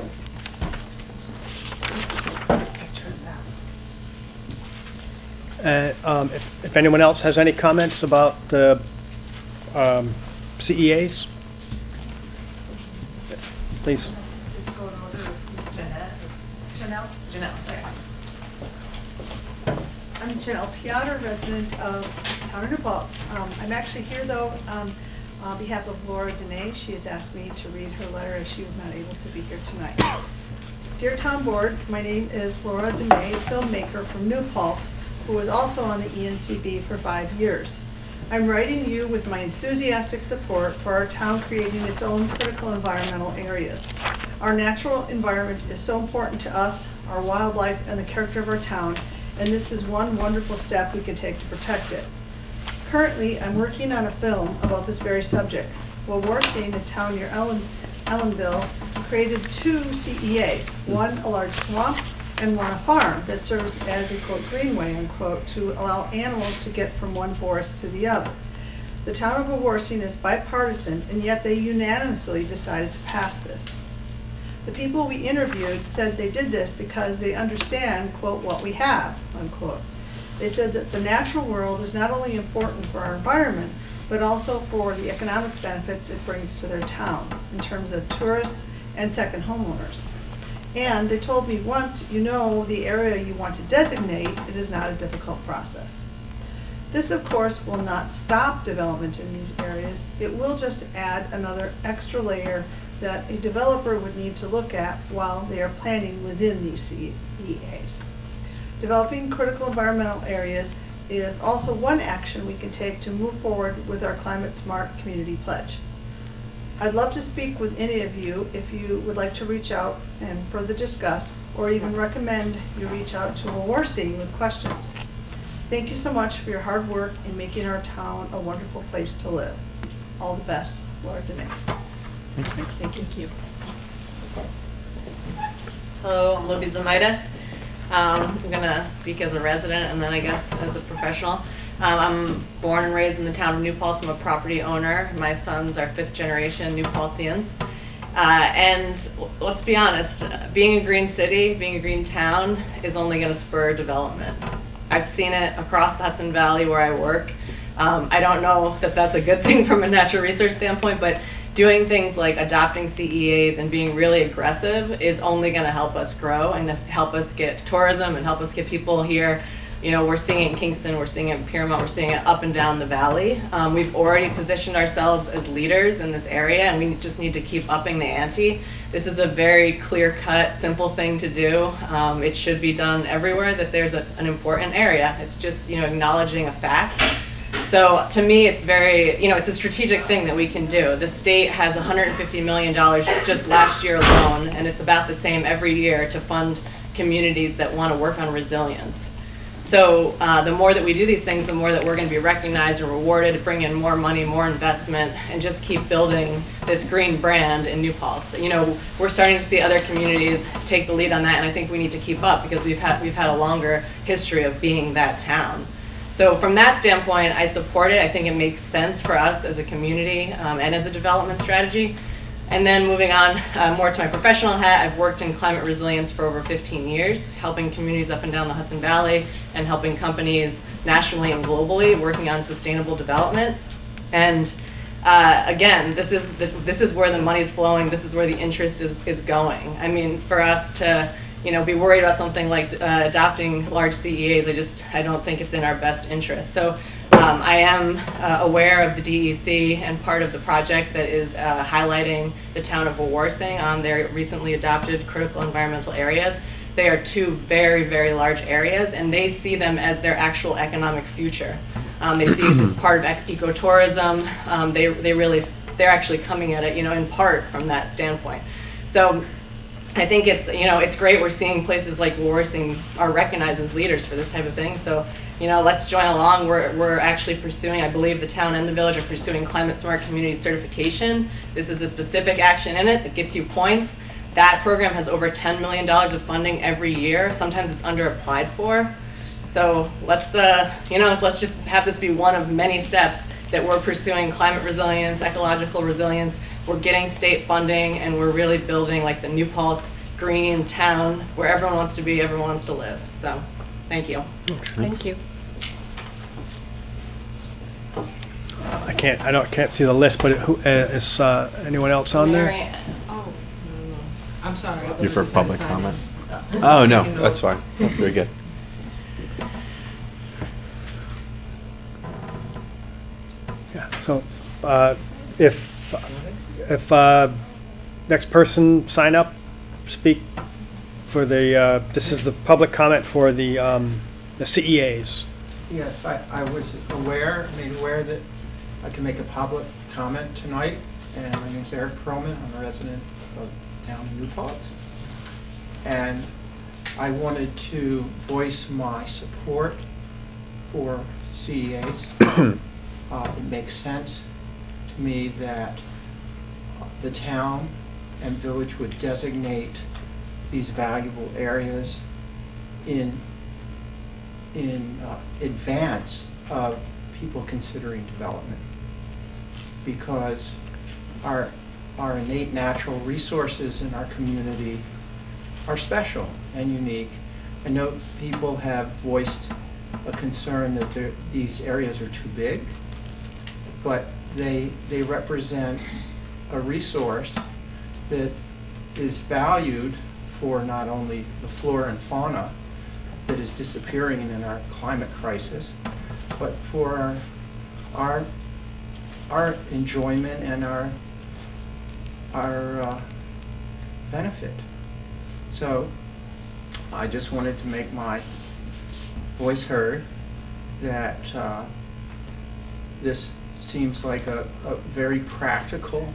Speaker 1: If anyone else has any comments about the CEAs, please.
Speaker 6: Just go in order of Janelle. Janelle, sorry. I'm Janelle Piotr, resident of Town of New Paltz. I'm actually here though on behalf of Laura Dene. She has asked me to read her letter as she was not able to be here tonight. Dear Town Board, my name is Laura Dene, a filmmaker from New Paltz, who was also on the ENCB for 5 years. I'm writing you with my enthusiastic support for our town creating its own critical environmental areas. Our natural environment is so important to us, our wildlife, and the character of our town, and this is one wonderful step we can take to protect it. Currently, I'm working on a film about this very subject. Well, we're seeing a town near Ellenville created 2 CEAs, one a large swamp and one a farm that serves as a quote greenway unquote to allow animals to get from one forest to the other. The town of Wawarsing is bipartisan, and yet they unanimously decided to pass this. The people we interviewed said they did this because they understand quote what we have unquote. They said that the natural world is not only important for our environment, but also for the economic benefits it brings to their town in terms of tourists and second homeowners. And they told me once you know the area you want to designate, it is not a difficult process. This, of course, will not stop development in these areas. It will just add another extra layer that a developer would need to look at while they are planning within these CEAs. Developing critical environmental areas is also one action we can take to move forward with our Climate Smart Community Pledge. I'd love to speak with any of you if you would like to reach out and further discuss, or even recommend you reach out to Wawarsing with questions. Thank you so much for your hard work in making our town a wonderful place to live. All the best, Laura Dene.
Speaker 3: Thank you.
Speaker 7: Hello, I'm Libby Zamaitis. I'm going to speak as a resident and then I guess as a professional. I'm born and raised in the town of New Paltz. I'm a property owner. My sons are 5th generation New Paltzians. And let's be honest, being a green city, being a green town is only going to spur development. I've seen it across the Hudson Valley where I work. I don't know that that's a good thing from a natural resource standpoint, but doing things like adopting CEAs and being really aggressive is only going to help us grow and help us get tourism and help us get people here. You know, we're seeing it in Kingston, we're seeing it in Piermont, we're seeing it up and down the valley. We've already positioned ourselves as leaders in this area, and we just need to keep upping the ante. This is a very clear-cut, simple thing to do. It should be done everywhere that there's an important area. It's just, you know, acknowledging a fact. So to me, it's very, you know, it's a strategic thing that we can do. The state has $150 million just last year alone, and it's about the same every year to fund communities that want to work on resilience. So the more that we do these things, the more that we're going to be recognized and rewarded, bring in more money, more investment, and just keep building this green brand in New Paltz. You know, we're starting to see other communities take the lead on that, and I think we need to keep up because we've had a longer history of being that town. So from that standpoint, I support it. I think it makes sense for us as a community and as a development strategy. And then moving on more to my professional hat, I've worked in climate resilience for over 15 years, helping communities up and down the Hudson Valley and helping companies nationally and globally working on sustainable development. And again, this is where the money's flowing. This is where the interest is going. I mean, for us to be worried about something like adopting large CEAs, I don't think it's in our best interest. So I am aware of the DEC and part of the project that is highlighting the town of Wawarsing on their recently adopted critical environmental areas. They are two very, very large areas, and they see them as their actual economic future. They see it as part of ecotourism. They're actually coming at it, in part from that standpoint. So I think it's great we're seeing places like Wawarsing are recognized as leaders for this type of thing. So, let's join along. We're actually pursuing, I believe the town and the village are pursuing climate smart community certification. This is a specific action in it that gets you points. That program has over $10 million of funding every year. Sometimes it's under applied for. So let's just have this be one of many steps that we're pursuing climate resilience, ecological resilience. We're getting state funding, and we're really building like the New Paltz green town where everyone wants to be, everyone wants to live. So, thank you.
Speaker 5: Thank you.
Speaker 1: I can't see the list, but who is anyone else on there?
Speaker 7: Mary-
Speaker 3: Oh, no. I'm sorry. I thought
Speaker 2: You for
Speaker 3: just had
Speaker 2: public
Speaker 3: sign
Speaker 2: comment?
Speaker 3: in.
Speaker 2: Oh, no,
Speaker 3: Taking
Speaker 2: that's
Speaker 3: notes.
Speaker 2: fine. Very good.
Speaker 1: Yeah, so if next person sign up, speak for this is the public comment for the CEAs.
Speaker 8: Yes, I was made aware that I can make a public comment tonight, and my name's Eric Perlman. I'm a resident of the town of New Paltz. And I wanted to voice my support for CEAs. It makes sense to me that the town and village would designate these valuable areas in advance of people considering development, because our innate natural resources in our community are special and unique. I know people have voiced a concern that these areas are too big, but they represent a resource that is valued for not only the flora and fauna that is disappearing in our climate crisis, but for our enjoyment and our benefit. So I just wanted to make my voice heard that this seems like a very practical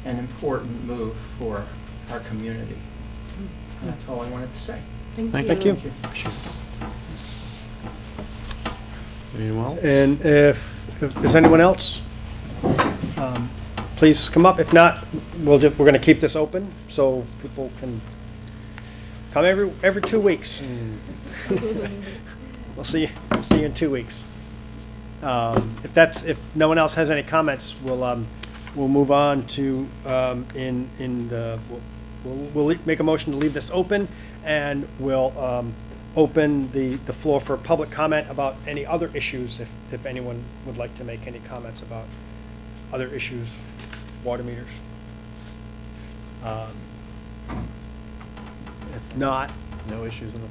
Speaker 8: and important move for our community. And that's all I wanted to say.
Speaker 1: Thank you.
Speaker 2: Anyone else?
Speaker 1: And if is anyone else, please come up. If not, we're going to keep this open so people can come every 2 weeks. And we'll see you in 2 weeks. If no one else has any comments, we'll move on to we'll make a motion to leave this open, and we'll open the floor for public comment about any other issues, if anyone would like to make any comments about other issues, water meters. If not,
Speaker 2: No issues in the.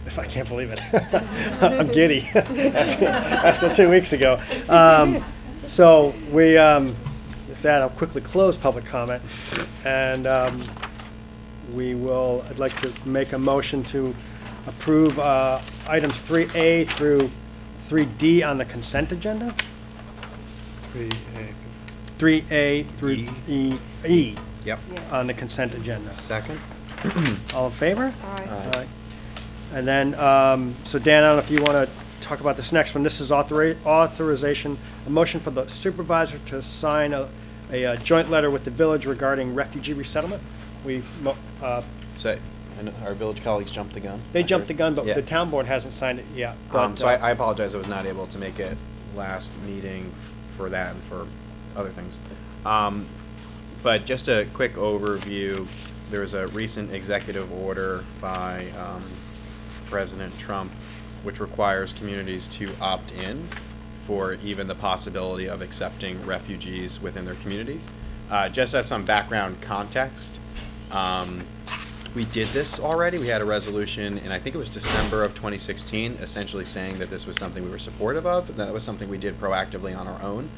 Speaker 1: if I can't believe it. I'm giddy after 2 weeks ago. So with that, I'll quickly close public comment, and I'd like to make a motion to approve items 3A through 3D on the consent agenda. 3A through E
Speaker 2: Yep.
Speaker 1: on the consent agenda.
Speaker 2: Second?
Speaker 1: All in favor?
Speaker 5: Aye.
Speaker 1: Aye. And then, so Dan, I don't know if you want to talk about this next one. This is authorization, a motion for the supervisor to sign a joint letter with the village regarding refugee resettlement.
Speaker 2: So, I know our village colleagues jumped the gun.
Speaker 1: They jumped the gun, but
Speaker 2: Yeah.
Speaker 1: the town board hasn't signed it yet. But,
Speaker 9: So I apologize, I was not able to make it last meeting for that and for other things. But just a quick overview, there was a recent executive order by President Trump which requires communities to opt in for even the possibility of accepting refugees within their communities. Just as some background context, We did this already. We had a resolution, and I think it was December of 2016, essentially saying that this was something we were supportive of, and that was something we did proactively on our own.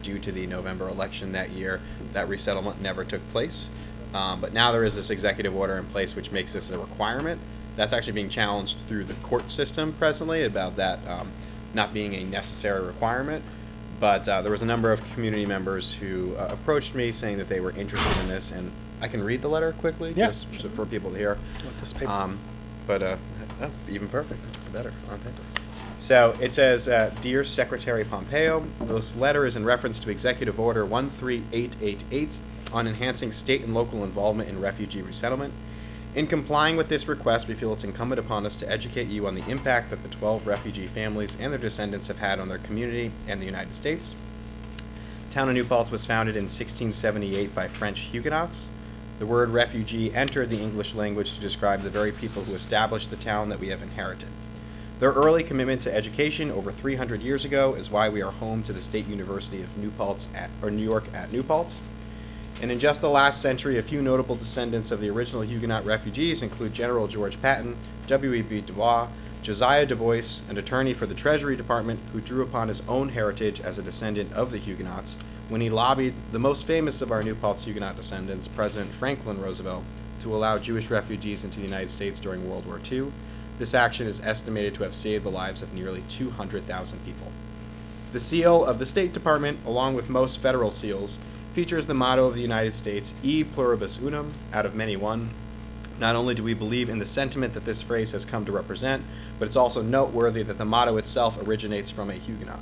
Speaker 9: Due to the November election that year, that resettlement never took place. But now there is this executive order in place which makes this a requirement. That's actually being challenged through the court system presently about that not being a necessary requirement. But there was a number of community members who approached me saying that they were interested in this, and I can read the letter quickly,
Speaker 1: Yeah.
Speaker 9: just for people to hear.
Speaker 1: Want this paper?
Speaker 9: Even perfect, better on paper. So it says, Dear Secretary Pompeo, this letter is in reference to Executive Order 13888 on enhancing state and local involvement in refugee resettlement. In complying with this request, we feel it's incumbent upon us to educate you on the impact that the 12 refugee families and their descendants have had on their community and the United States. The town of New Paltz was founded in 1678 by French Huguenots. The word refugee entered the English language to describe the very people who established the town that we have inherited. Their early commitment to education over 300 years ago is why we are home to the State University of New York at New Paltz. And in just the last century, a few notable descendants of the original Huguenot refugees include General George Patton, W.E.B. Du Bois, Josiah Du Bois, an attorney for the Treasury Department who drew upon his own heritage as a descendant of the Huguenots when he lobbied the most famous of our New Paltz Huguenot descendants, President Franklin Roosevelt, to allow Jewish refugees into the United States during World War II. This action is estimated to have saved the lives of nearly 200,000 people. The seal of the State Department, along with most federal seals, features the motto of the United States, E pluribus unum, out of many one. Not only do we believe in the sentiment that this phrase has come to represent, but it's also noteworthy that the motto itself originates from a Huguenot.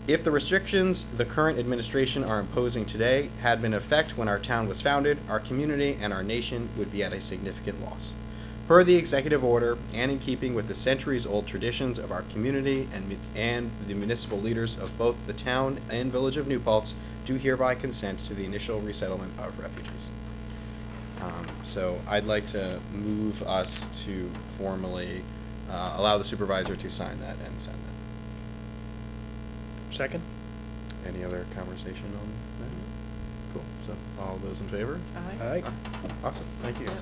Speaker 9: If the restrictions the current administration are imposing today had been in effect when our town was founded, our community and our nation would be at a significant loss. Per the executive order, and in keeping with the centuries-old traditions of our community and the municipal leaders of both the town and village of New Paltz, do hereby consent to the initial resettlement of refugees. So I'd like to move us to formally allow the supervisor to sign that and send that.
Speaker 1: Second?
Speaker 9: Any other conversation on that? Cool. So all those in favor?
Speaker 1: All right.
Speaker 9: Awesome. Thank you guys.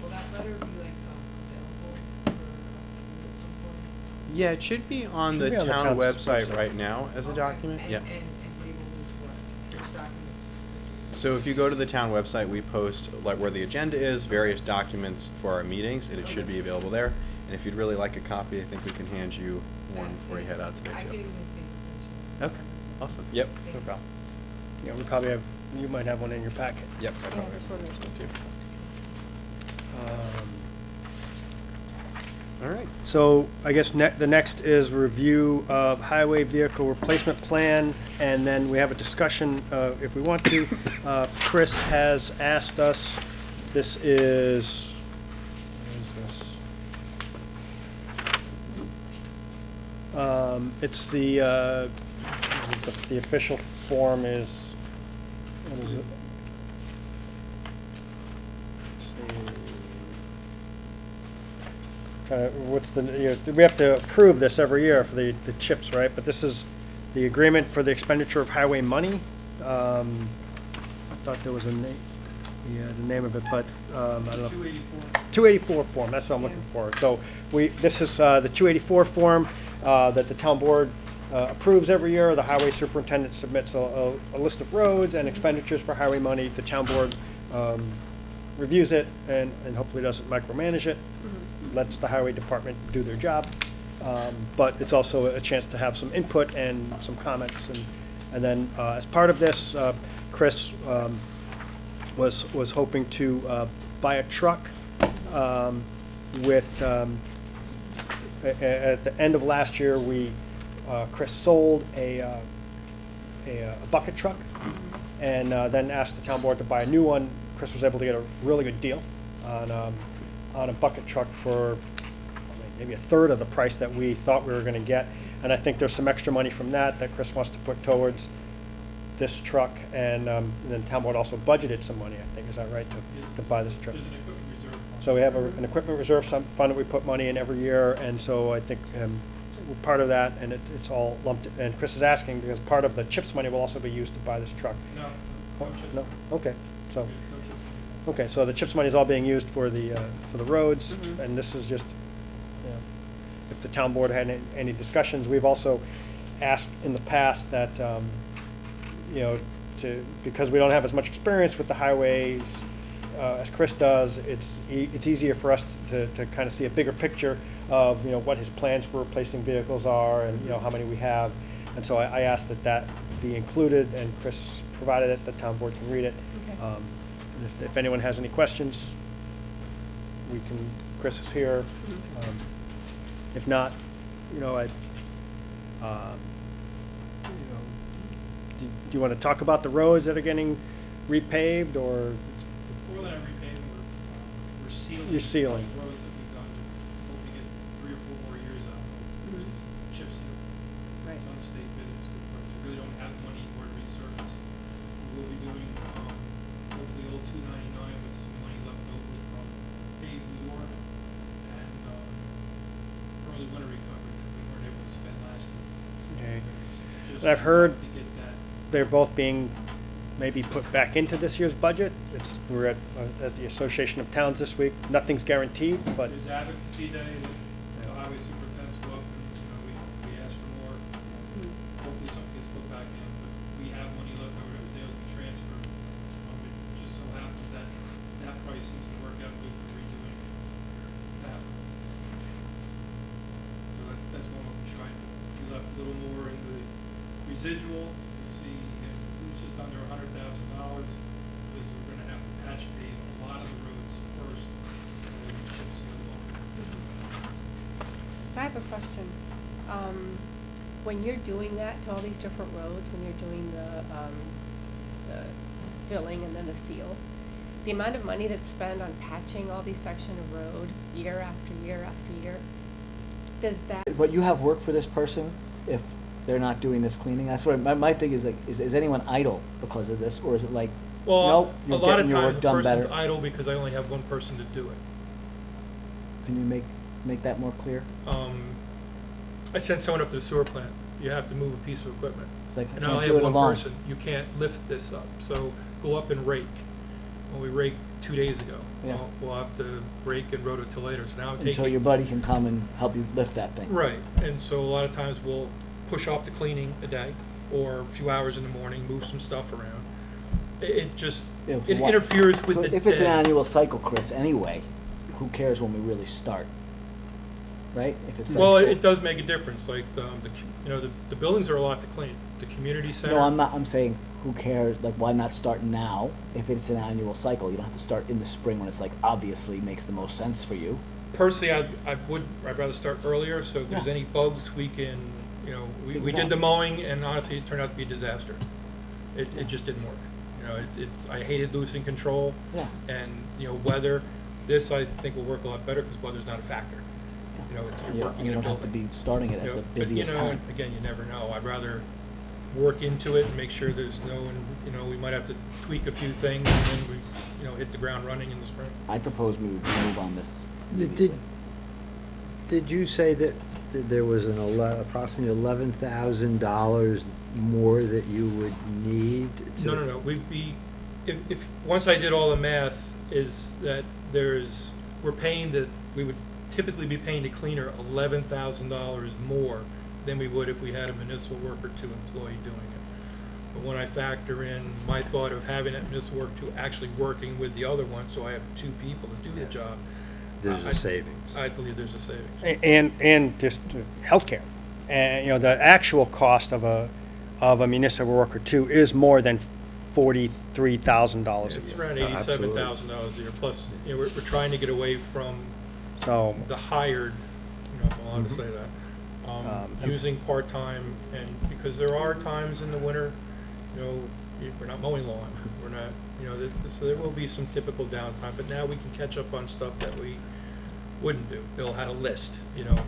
Speaker 3: Will that letter be like available for us to read at some point?
Speaker 9: Yeah, it should be on
Speaker 1: Should
Speaker 9: the
Speaker 1: be on the
Speaker 9: town
Speaker 1: town's
Speaker 9: website
Speaker 1: website.
Speaker 9: right now as a
Speaker 3: Okay.
Speaker 9: document.
Speaker 3: And-
Speaker 9: Yeah.
Speaker 3: And labeled as what? Which documents specifically?
Speaker 9: So if you go to the town website, we post like where the agenda is, various documents for our meetings, and it should be available there. And if you'd really like a copy, I think we can hand you one before you head out today.
Speaker 3: I
Speaker 9: So.
Speaker 3: could even take a picture.
Speaker 9: Okay. Awesome. Yep. No
Speaker 3: Thank
Speaker 9: problem.
Speaker 1: Yeah, we probably have, you might have one in your packet.
Speaker 9: Yep. I probably have one too. All right.
Speaker 1: So I guess the next is review of highway vehicle replacement plan, and then we have a discussion, if we want to. Chris has asked us, this is, where is this? It's the official form is, what is it? It's what's the, we have to approve this every year for the CHIPS, right? But this is the agreement for the expenditure of highway money. I thought there was a name, yeah, the name of it, but, I don't know. 284 form, that's what I'm looking for. So this is the 284 form that the town board approves every year. The highway superintendent submits a list of roads and expenditures for highway money. The town board reviews it and hopefully doesn't micromanage it. Lets the highway department do their job. But it's also a chance to have some input and some comments. And then as part of this, Chris was hoping to buy a truck with, at the end of last year, Chris sold a bucket truck and then asked the town board to buy a new one. Chris was able to get a really good deal on a bucket truck for maybe a third of the price that we thought we were going to get. And I think there's some extra money from that Chris wants to put towards this truck. And then the town board also budgeted some money, I think. Is that right, to buy this truck?
Speaker 10: There's an equipment reserve fund.
Speaker 1: So we have an equipment reserve fund that we put money in every year. And so I think we're part of that, and it's all lumped. And Chris is asking because part of the CHIPS money will also be used to buy this truck.
Speaker 10: No,
Speaker 1: Oh,
Speaker 10: no chip.
Speaker 1: no? Okay. So,
Speaker 10: No chip.
Speaker 1: Okay, so the CHIPS money is all being used for the roads,
Speaker 5: Mhm.
Speaker 1: and this is just, you know, if the town board had any discussions. We've also asked in the past that, you know, because we don't have as much experience with the highways as Chris does, it's easier for us to kind of see a bigger picture of, you know, what his plans for replacing vehicles are and, you know, how many we have. And so I asked that be included, and Chris provided it, the town board can read it.
Speaker 5: Okay.
Speaker 1: And if anyone has any questions, Chris is here.
Speaker 5: Mhm.
Speaker 1: If not, you know, do you want to talk about the roads that are getting repaved, or
Speaker 10: More than repaving, we're sealing.
Speaker 1: You're sealing.
Speaker 10: Roads that we've done, hope to get 3 or 4 more years out of, which is chip seal.
Speaker 5: Right.
Speaker 10: It's on state bid, it's good price. We really don't have the money anymore to resurface. We will be doing, hopefully old 299 with some money left over from paved New York and, early winter recovery that we weren't able to spend last year.
Speaker 1: Okay.
Speaker 10: Just
Speaker 1: I've heard
Speaker 10: to get that.
Speaker 1: they're both being maybe put back into this year's budget? We're at the Association of Towns this week. Nothing's guaranteed, but
Speaker 10: There's advocacy day that the highway superintendents go up and, we ask for more. Hopefully something gets put back in. If we have money left over that was able to be transferred, it just so happens that that price seems to work out good for redoing that. So that's one of them trying to, we left a little more in the residual. You see, it's just under $100,000 because we're gonna have to patch pave a lot of the roads first. And then chip seal them.
Speaker 3: So I have a question. When you're doing that to all these different roads, when you're doing the filling and then the seal, the amount of money that's spent on patching all these sections of road year after year after year, does that?
Speaker 11: But you have work for this person if they're not doing this cleaning? That's what my thing is, like, is anyone idle because of this, or is it like,
Speaker 10: Well,
Speaker 11: nope,
Speaker 10: a
Speaker 11: you're
Speaker 10: lot
Speaker 11: getting
Speaker 10: of
Speaker 11: your
Speaker 10: times
Speaker 11: work
Speaker 10: the
Speaker 11: done
Speaker 10: person's
Speaker 11: better?
Speaker 10: idle because I only have one person to do it.
Speaker 11: Can you make that more clear?
Speaker 10: I sent someone up to the sewer plant. You have to move a piece of equipment.
Speaker 11: It's like, I
Speaker 10: And I
Speaker 11: can't
Speaker 10: only
Speaker 11: do
Speaker 10: have
Speaker 11: it
Speaker 10: one
Speaker 11: alone.
Speaker 10: person. You can't lift this up. So go up and rake. Well, we raked 2 days ago.
Speaker 11: Yeah.
Speaker 10: Well, we'll have to rake and roto later. So now I'm
Speaker 11: Until
Speaker 10: taking.
Speaker 11: your buddy can come and help you lift that thing.
Speaker 10: Right, and so a lot of times we'll push off the cleaning a day, or a few hours in the morning, move some stuff around. It just,
Speaker 11: Yeah,
Speaker 10: it
Speaker 11: so what-
Speaker 10: interferes with
Speaker 11: So
Speaker 10: the
Speaker 11: if it's an
Speaker 10: day.
Speaker 11: annual cycle, Chris, anyway, who cares when we really start? Right? If it's like.
Speaker 10: Well, it does make a difference, like, the buildings are a lot to clean. The community center.
Speaker 11: No, I'm not, I'm saying, who cares, like, why not start now if it's an annual cycle? You don't have to start in the spring when it's like, obviously makes the most sense for you.
Speaker 10: Personally, I'd rather start earlier, so if there's
Speaker 11: Yeah.
Speaker 10: any bugs, we can, we
Speaker 11: Figure it
Speaker 10: did
Speaker 11: out.
Speaker 10: the mowing, and honestly, it turned out to be a disaster. It just didn't work. I hated losing control.
Speaker 11: Yeah.
Speaker 10: And, weather, this I think will work a lot better because weather's not a factor. You're working
Speaker 11: You
Speaker 10: in a
Speaker 11: don't have to
Speaker 10: building.
Speaker 11: be starting it at the busiest time.
Speaker 10: Again, you never know. I'd rather work into it and make sure there's we might have to tweak a few things and then we, hit the ground running in the spring.
Speaker 11: I propose we move on this.
Speaker 12: Did you say that there was approximately $11,000 more that you would need to?
Speaker 10: No. If once I did all the math, is that we would typically be paying the cleaner $11,000 more than we would if we had a municipal worker 2 employee doing it. But when I factor in my thought of having that municipal worker 2 actually working with the other one, so I have 2 people to do the
Speaker 12: Yes.
Speaker 10: job.
Speaker 12: There's a savings.
Speaker 10: I believe there's a savings.
Speaker 1: and just healthcare. And, the actual cost of a municipal worker too is more than $43,000 a
Speaker 10: It's
Speaker 1: year.
Speaker 10: around $87,000 a year. Plus, we're trying to get away from
Speaker 1: So,
Speaker 10: the hired, if I'm allowed to say that,
Speaker 1: and-
Speaker 10: using part-time, and because there are times in the winter, we're not mowing lawn, we're not, so there will be some typical downtime, but now we can catch up on stuff that we wouldn't do. Bill had a list,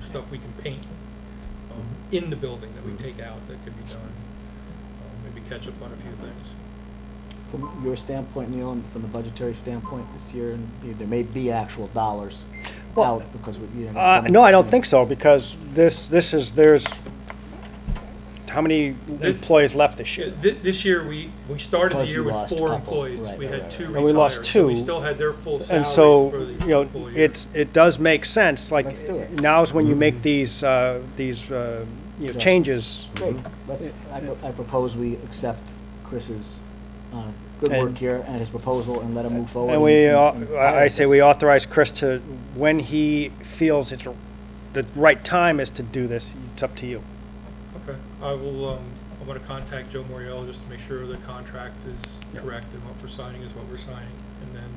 Speaker 10: stuff we can paint in the building that we take out that could be done. Maybe catch up on a few things.
Speaker 11: From your standpoint, Neil, and from the budgetary standpoint this year, and there may be actual dollars
Speaker 1: Well,
Speaker 11: out because
Speaker 1: no, I don't think so, because there's how many employees left this year?
Speaker 10: This year, we started the
Speaker 11: Plus
Speaker 10: year
Speaker 11: you
Speaker 10: with
Speaker 11: lost a
Speaker 10: 4
Speaker 11: couple.
Speaker 10: employees.
Speaker 11: Right,
Speaker 10: We
Speaker 11: right,
Speaker 10: had
Speaker 11: right,
Speaker 10: 2
Speaker 11: right.
Speaker 1: And we lost
Speaker 10: retire, so we
Speaker 1: 2.
Speaker 10: still had their full
Speaker 1: And
Speaker 10: salaries
Speaker 1: so,
Speaker 10: for the
Speaker 1: you know,
Speaker 10: full year.
Speaker 1: it does make sense, like,
Speaker 11: Let's do it.
Speaker 1: now is when you make these, changes.
Speaker 11: Great. I propose we accept Chris's good
Speaker 1: And-
Speaker 11: work here and his proposal and let him move forward.
Speaker 1: And we,
Speaker 11: and
Speaker 1: I say
Speaker 11: this.
Speaker 1: we authorize Chris to, when he feels it's the right time is to do this, it's up to you.
Speaker 10: Okay, I will, I'm gonna contact Joe Moriello just to make sure the contract is
Speaker 1: Yeah.
Speaker 10: correct and what we're signing is what we're signing, and then,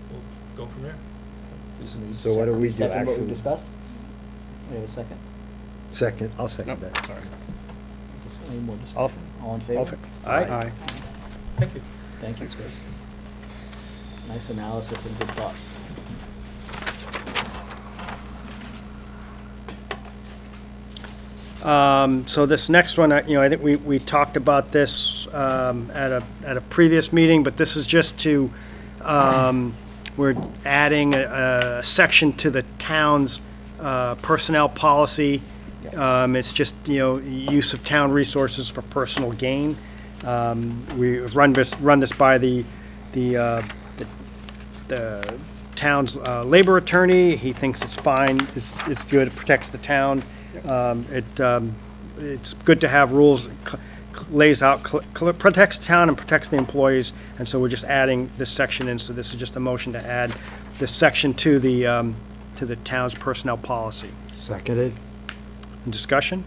Speaker 10: we'll go from there.
Speaker 12: So what do we do,
Speaker 11: Second what we
Speaker 12: actually?
Speaker 11: discussed? We have a second?
Speaker 12: Second, I'll second
Speaker 2: Nope,
Speaker 12: that.
Speaker 2: sorry.
Speaker 11: Any more
Speaker 1: All-
Speaker 11: discussion? All in favor?
Speaker 1: Aye.
Speaker 10: Thank you.
Speaker 11: Thank you, Chris. Nice analysis and good thoughts.
Speaker 1: So this next one, you know, I think we talked about this at a previous meeting, but this is just to, we're adding a section to the town's personnel policy. It's just, you know, use of town resources for personal gain. We run this by the town's labor attorney. He thinks it's fine, it's good, it protects the town. It's good to have rules, lays out, protects the town and protects the employees, and so we're just adding this section in, so this is just a motion to add this section to the town's personnel policy.
Speaker 12: Seconded?
Speaker 1: Discussion?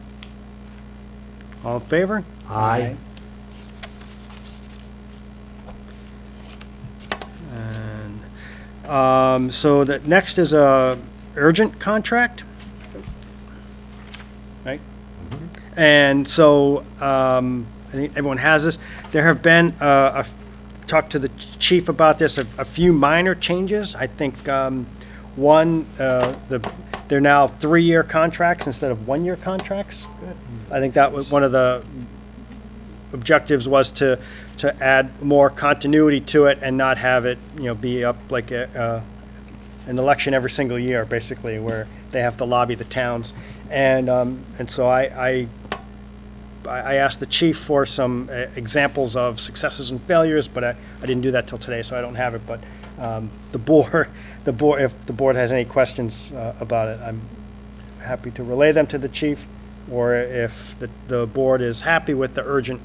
Speaker 1: All in favor?
Speaker 12: Aye.
Speaker 1: And, so the next is a urgent contract. Right? And so, I think everyone has this. There have been, talked to the chief about this, a few minor changes. I think, one, they're now 3-year contracts instead of 1-year contracts.
Speaker 11: Good.
Speaker 1: I think that was one of the objectives, was to add more continuity to it and not have it, you know, be up like an election every single year, basically, where they have to lobby the towns. And so I asked the chief for some examples of successes and failures, but I didn't do that till today, so I don't have it. But the board, if the board has any questions about it, I'm happy to relay them to the chief. Or if the board is happy with the urgent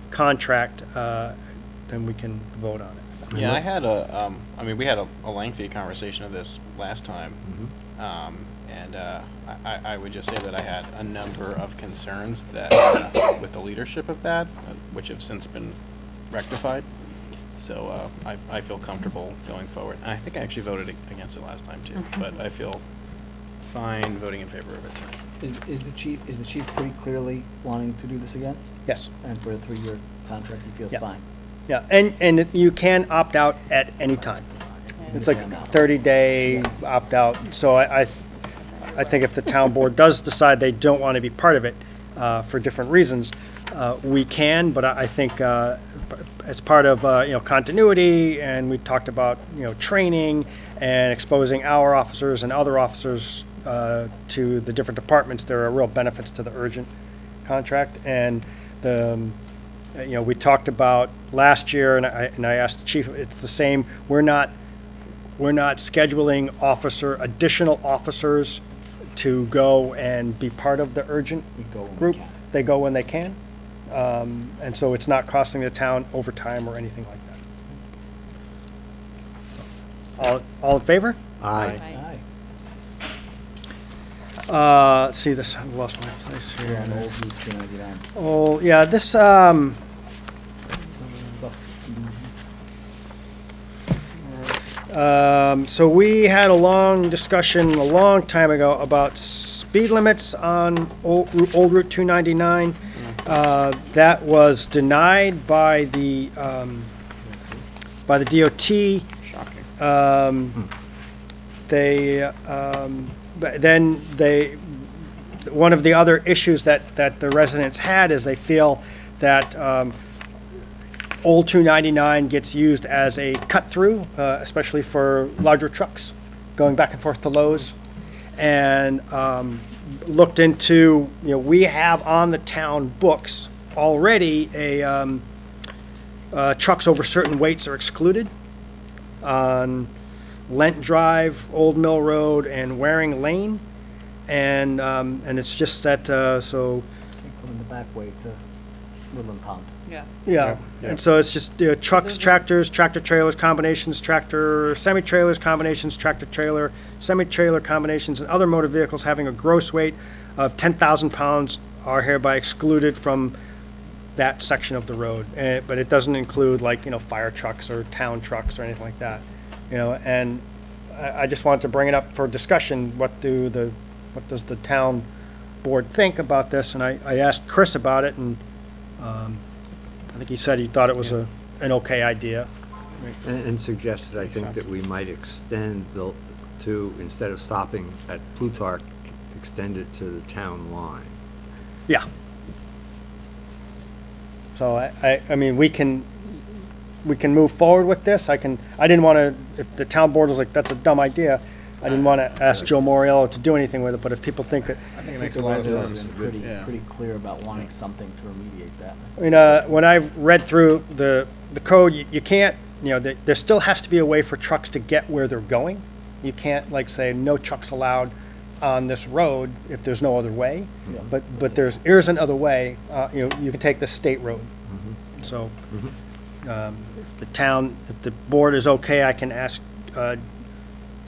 Speaker 1: contract, then we can vote on it.
Speaker 2: Yeah, I had I mean, we had a lengthy conversation of this last time. And I would just say that I had a number of concerns that, with the leadership of that, which have since been rectified. So I feel comfortable going forward. And I think I actually voted against it last time too, but I feel fine voting in favor of it.
Speaker 11: Is the chief pretty clearly wanting to do this again?
Speaker 1: Yes.
Speaker 11: And for a 3-year contract, he feels
Speaker 1: Yeah.
Speaker 11: fine?
Speaker 1: Yeah, and you can opt out at any time. It's like
Speaker 11: Understand that.
Speaker 1: 30-day opt-out. So I think if the town board does decide they don't want to be part of it for different reasons, we can, but I think as part of, you know, continuity, and we talked about, you know, training and exposing our officers and other officers to the different departments, there are real benefits to the urgent contract. And you know, we talked about last year, and I asked the chief, it's the same. We're not scheduling additional officers to go and be part of the urgent
Speaker 11: We go when we
Speaker 1: group.
Speaker 11: can.
Speaker 1: They go when they can. And so it's not costing the town overtime or anything like that. All in favor?
Speaker 12: Aye.
Speaker 11: Aye.
Speaker 1: Let's see this, I lost my place
Speaker 11: We're
Speaker 1: here.
Speaker 11: on Old Route 299.
Speaker 1: Oh, yeah, this, so we had a long discussion a long time ago about speed limits on Old Route 299. That was denied by the DOT.
Speaker 2: Shocking.
Speaker 1: But then one of the other issues that the residents had is they feel that Old 299 gets used as a cut-through, especially for larger trucks going back and forth to Lowe's. And looked into, we have on the town books already trucks over certain weights are excluded on Lent Drive, Old Mill Road, and Waring Lane. And it's just that, so,
Speaker 11: Can't come in the back way to Woodland Pond.
Speaker 5: Yeah.
Speaker 1: yeah. And so it's just, trucks, tractors, tractor trailers, combinations, tractor, semi-trailers, combinations, tractor trailer, semi-trailer combinations, and other motor vehicles having a gross weight of 10,000 pounds are hereby excluded from that section of the road. But it doesn't include fire trucks or town trucks or anything like that. And I just wanted to bring it up for discussion. What does the town board think about this? And I asked Chris about it, and I think he said he thought it was an okay idea.
Speaker 12: And suggested, I
Speaker 2: Makes
Speaker 12: think,
Speaker 2: sense.
Speaker 12: that we might extend instead of stopping at Plutarch, extend it to the town line.
Speaker 1: Yeah. So I mean, we can move forward with this. I didn't want to, if the town board was like, that's a dumb idea, I didn't want to ask Joe Moriello to do anything with it, but if people think it,
Speaker 2: I think it
Speaker 11: I
Speaker 2: makes
Speaker 11: think
Speaker 2: a
Speaker 11: the
Speaker 2: lot of
Speaker 11: residents
Speaker 2: sense.
Speaker 11: have been
Speaker 2: Yeah.
Speaker 11: pretty clear about wanting something to remediate that.
Speaker 1: I mean, when I've read through the code, you can't, there still has to be a way for trucks to get where they're going. You can't say no trucks allowed on this road if there's no other way.
Speaker 11: Yeah.
Speaker 1: But there's another way. You can take the state road. So, if the board is okay, I can ask the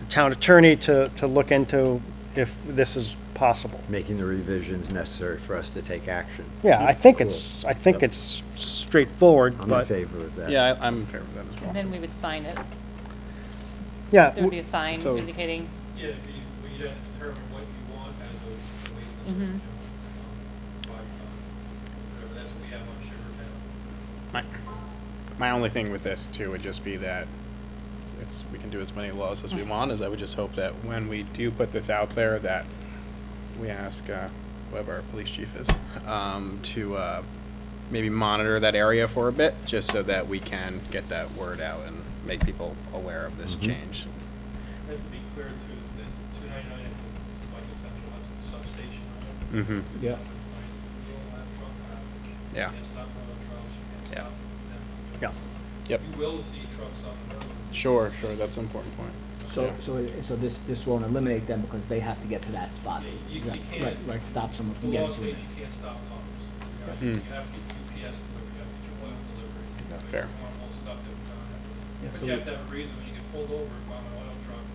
Speaker 1: town attorney to look into if this is possible.
Speaker 12: Making the revisions necessary for us to take action.
Speaker 1: Yeah, I think
Speaker 12: Cool.
Speaker 1: it's straightforward,
Speaker 12: I'm in
Speaker 1: but
Speaker 12: favor of that.
Speaker 2: Yeah, I'm in favor of that as well.
Speaker 5: And then we would sign it.
Speaker 1: yeah.
Speaker 5: There would be a sign
Speaker 2: So-
Speaker 5: indicating,
Speaker 10: Yeah, we'd have to determine what you want as a weight limit,
Speaker 5: Mhm.
Speaker 10: 5 ton, whatever, that's what we have on Sugar Town.
Speaker 2: My only thing with this too would just be that we can do as many laws as we want, as I would just hope that when we do put this out there, that we ask whoever our police chief is to maybe monitor that area for a bit, just so that we can get that word out and make people aware of this change.
Speaker 10: We have to be clear too, is that 299 is like essential, that's the substation.
Speaker 2: Mm-hmm.
Speaker 11: Yeah.
Speaker 10: You don't have truck traffic.
Speaker 2: Yeah.
Speaker 10: You can't stop road trucks, you can't
Speaker 2: Yeah.
Speaker 10: stop them.
Speaker 1: Yeah.
Speaker 2: Yep.
Speaker 10: You will see trucks on the road.
Speaker 2: Sure, that's an important point.
Speaker 11: So, so this won't eliminate them because they have to get to that spot.
Speaker 10: You
Speaker 11: Right,
Speaker 10: can't.
Speaker 11: Right, stop someone
Speaker 10: The
Speaker 11: from
Speaker 10: law
Speaker 11: getting to it.
Speaker 10: states you can't stop cars.
Speaker 2: Mm.
Speaker 10: You have to get UPS delivery, you have to get your oil delivery.
Speaker 2: Fair.
Speaker 10: Normal stuff that we don't have.
Speaker 11: Yeah,
Speaker 10: But
Speaker 11: so
Speaker 10: you have to have a reason when you get pulled over, if I'm an oil truck,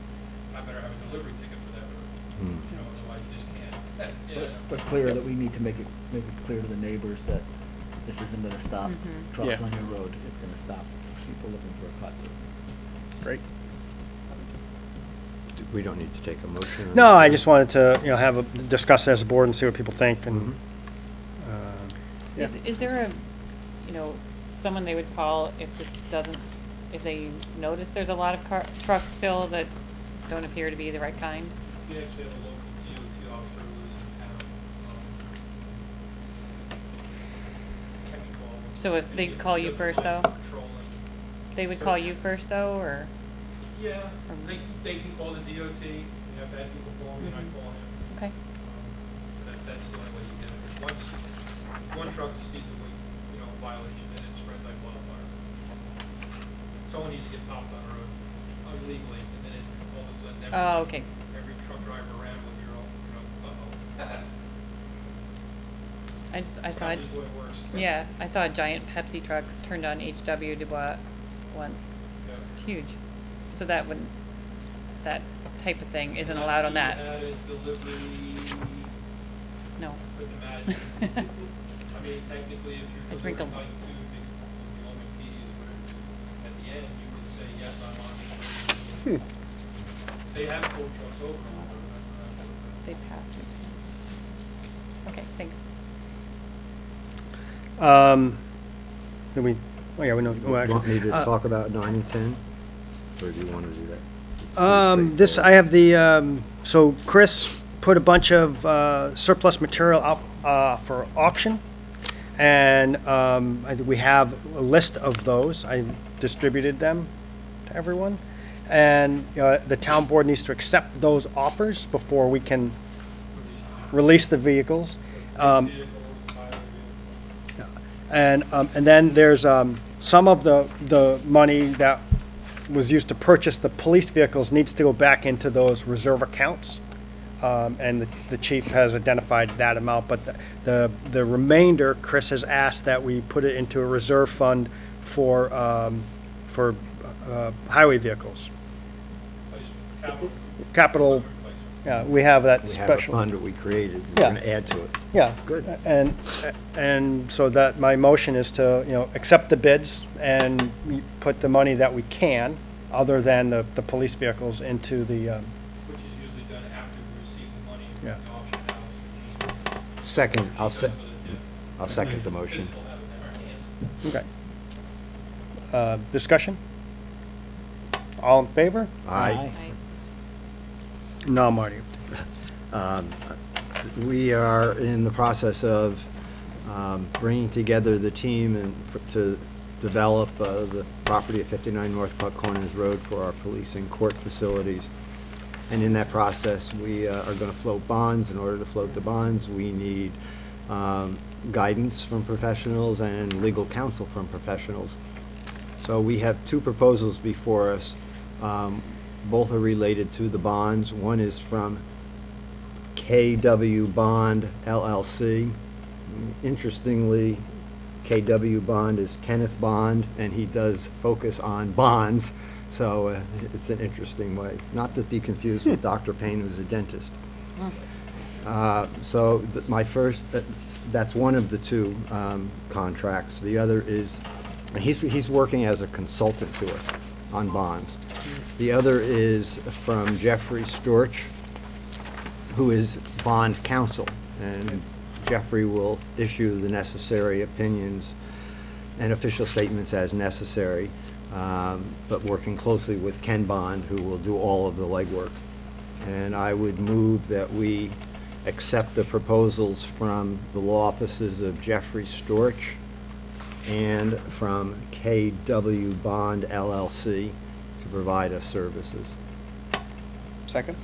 Speaker 10: I better have a delivery ticket for that road.
Speaker 12: Hmm.
Speaker 10: You know, otherwise you just can't.
Speaker 11: But clear that we need to make it clear to the neighbors that this isn't gonna stop
Speaker 5: Mhm.
Speaker 11: trucks
Speaker 2: Yeah.
Speaker 11: on your road. It's gonna stop people looking for a cut.
Speaker 2: Great.
Speaker 12: We don't need to take a motion? on
Speaker 1: No,
Speaker 12: that?
Speaker 1: I just wanted to, discuss it as a board and see what people think, and, Yeah.
Speaker 5: is there someone they would call if this doesn't, if they notice there's a lot of trucks still that don't appear to be the right kind?
Speaker 10: We actually have a local DOT officer who lives in town. I can call him.
Speaker 5: So if they
Speaker 10: He
Speaker 5: call you
Speaker 10: doesn't
Speaker 5: first,
Speaker 10: like
Speaker 5: though?
Speaker 10: patrolling.
Speaker 5: They would call you first though, or?
Speaker 10: Yeah, they can call the DOT, we have had people call me and I
Speaker 5: Mhm.
Speaker 10: call him.
Speaker 5: Okay.
Speaker 10: That's the only way you get it. Once, one truck just needs a weight, violation, and it spreads like wildfire. Someone needs to get popped on the road illegally, and then all of a sudden,
Speaker 5: Oh, okay.
Speaker 10: every truck driver around with your own, uh-oh.
Speaker 5: I saw it.
Speaker 10: That's just the way it works.
Speaker 5: Yeah, I saw a giant Pepsi truck turned on HW Dubois once.
Speaker 10: Yeah.
Speaker 5: Huge. So that type of thing isn't allowed on that.
Speaker 10: Unless you added delivery,
Speaker 5: No.
Speaker 10: couldn't imagine. I mean, technically, if
Speaker 5: I
Speaker 10: you're
Speaker 5: drink
Speaker 10: delivering
Speaker 5: a-
Speaker 10: like to the only P's, but at the end, you would say, yes, I'm on this. They have pulled trucks over.
Speaker 5: They passed me. Okay, thanks.
Speaker 1: do we, oh yeah, we know. well,
Speaker 12: Want me to
Speaker 1: actually,
Speaker 12: talk about 9 and 10? Or do you want to do that? It's pretty
Speaker 1: This, I
Speaker 12: straightforward.
Speaker 1: have so Chris put a bunch of surplus material out for auction, and I think we have a list of those. I distributed them to everyone, and the town board needs to accept those offers before we can release the vehicles.
Speaker 10: Vehicles, highway vehicles.
Speaker 1: And then there's some of the money that was used to purchase the police vehicles needs to go back into those reserve accounts. And the chief has identified that amount, but the remainder, Chris has asked that we put it into a reserve fund for highway vehicles.
Speaker 10: Capital.
Speaker 1: Capital, yeah, we have that
Speaker 12: We have a
Speaker 1: special.
Speaker 12: fund that we created, we're
Speaker 1: Yeah.
Speaker 12: gonna add to it.
Speaker 1: Yeah.
Speaker 12: Good.
Speaker 1: And so that, my motion is to, accept the bids and put the money that we can, other than the police vehicles, into the,
Speaker 10: Which is usually done after we receive the money from
Speaker 1: Yeah.
Speaker 10: the auction house. Gene.
Speaker 12: Second,
Speaker 10: She does with it, yeah.
Speaker 12: I'll second the motion.
Speaker 10: Physical have it in our hands.
Speaker 1: okay. Discussion? All in favor?
Speaker 12: Aye.
Speaker 1: No, Marty.
Speaker 12: We are in the process of bringing together the team and to develop the property at 59 North Buck Corners Road for our police and court facilities. And in that process, we are going to float bonds. In order to float the bonds, we need guidance from professionals and legal counsel from professionals. So we have two proposals before us. Both are related to the bonds. One is from KW Bond LLC. Interestingly, KW Bond is Kenneth Bond, and he does focus on bonds, so it's an interesting way. Not to be confused with Dr. Payne, who's a dentist. My first, that's one of the two contracts. The other is, and he's working as a consultant to us on bonds. The other is from Jeffrey Storch, who is bond counsel, and Jeffrey will issue the necessary opinions and official statements as necessary, but working closely with Ken Bond, who will do all of the legwork. And I would move that we accept the proposals from the law offices of Jeffrey Storch and from KW Bond LLC to provide us services.
Speaker 1: Second?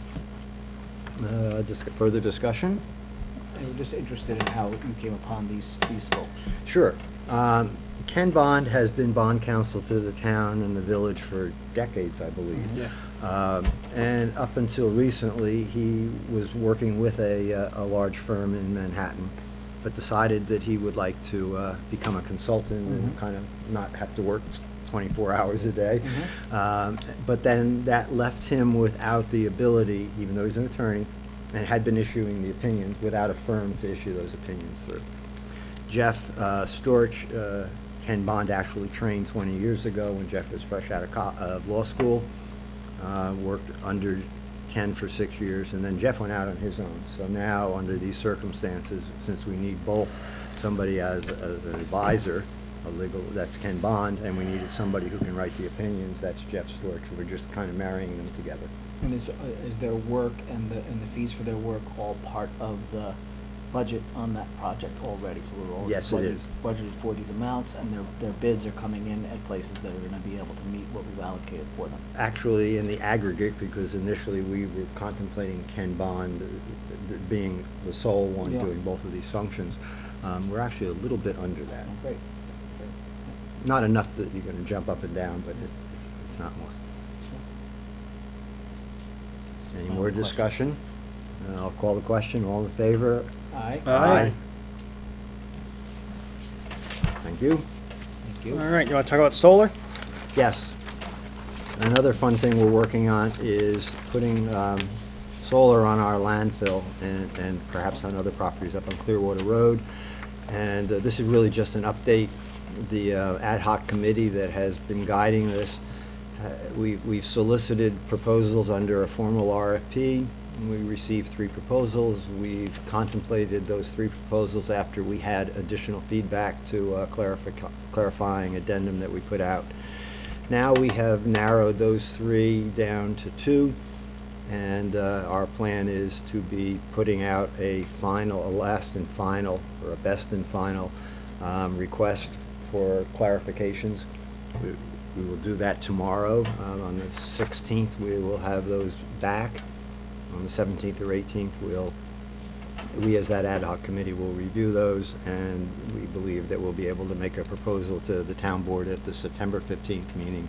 Speaker 12: Just further discussion?
Speaker 11: And we're just interested in how you came upon these folks.
Speaker 12: Sure. Ken Bond has been bond counsel to the town and the village for decades, I believe.
Speaker 1: Yeah.
Speaker 12: And up until recently, he was working with a large firm in Manhattan, but decided that he would like to become a consultant and kind of not have to work 24 hours a day. But then that left him without the ability, even though he's an attorney, and had been issuing the opinions, without a firm to issue those opinions through. Jeff Storch, Ken Bond actually trained 20 years ago when Jeff was fresh out of law school, worked under Ken for 6 years, and then Jeff went out on his own. So now, under these circumstances, since we need both somebody as an advisor, a legal, that's Ken Bond, and we needed somebody who can write the opinions, that's Jeff Storch. We're just kind of marrying them together.
Speaker 11: And is their work and the fees for their work all part of the budget on that project already? So we're already
Speaker 12: Yes, it is.
Speaker 11: budgeted for these amounts, and their bids are coming in at places that are going to be able to meet what we've allocated for them.
Speaker 12: Actually, in the aggregate, because initially we were contemplating Ken Bond being the sole one
Speaker 11: Yeah.
Speaker 12: doing both of these functions, we're actually a little bit under that.
Speaker 11: Oh, great.
Speaker 12: Not enough that you're gonna jump up and down, but it's not more. Any
Speaker 11: Final
Speaker 12: more
Speaker 11: question.
Speaker 12: discussion? I'll call the question. All in favor?
Speaker 11: Aye.
Speaker 1: Aye.
Speaker 12: Thank you.
Speaker 11: Thank you.
Speaker 1: All right, you want to talk about solar?
Speaker 12: Yes. Another fun thing we're working on is putting solar on our landfill and perhaps on other properties up on Clearwater Road. And this is really just an update. The ad hoc committee that has been guiding this, we've solicited proposals under a formal RFP. We received 3 proposals. We've contemplated those 3 proposals after we had additional feedback to a clarifying addendum that we put out. Now we have narrowed those 3 down to 2, and our plan is to be putting out a last and final, or a best and final request for clarifications. We will do that tomorrow. On the 16th, we will have those back. On the 17th or 18th, we'll We, as that ad hoc committee, will review those, and we believe that we'll be able to make a proposal to the town board at the September 15th meeting.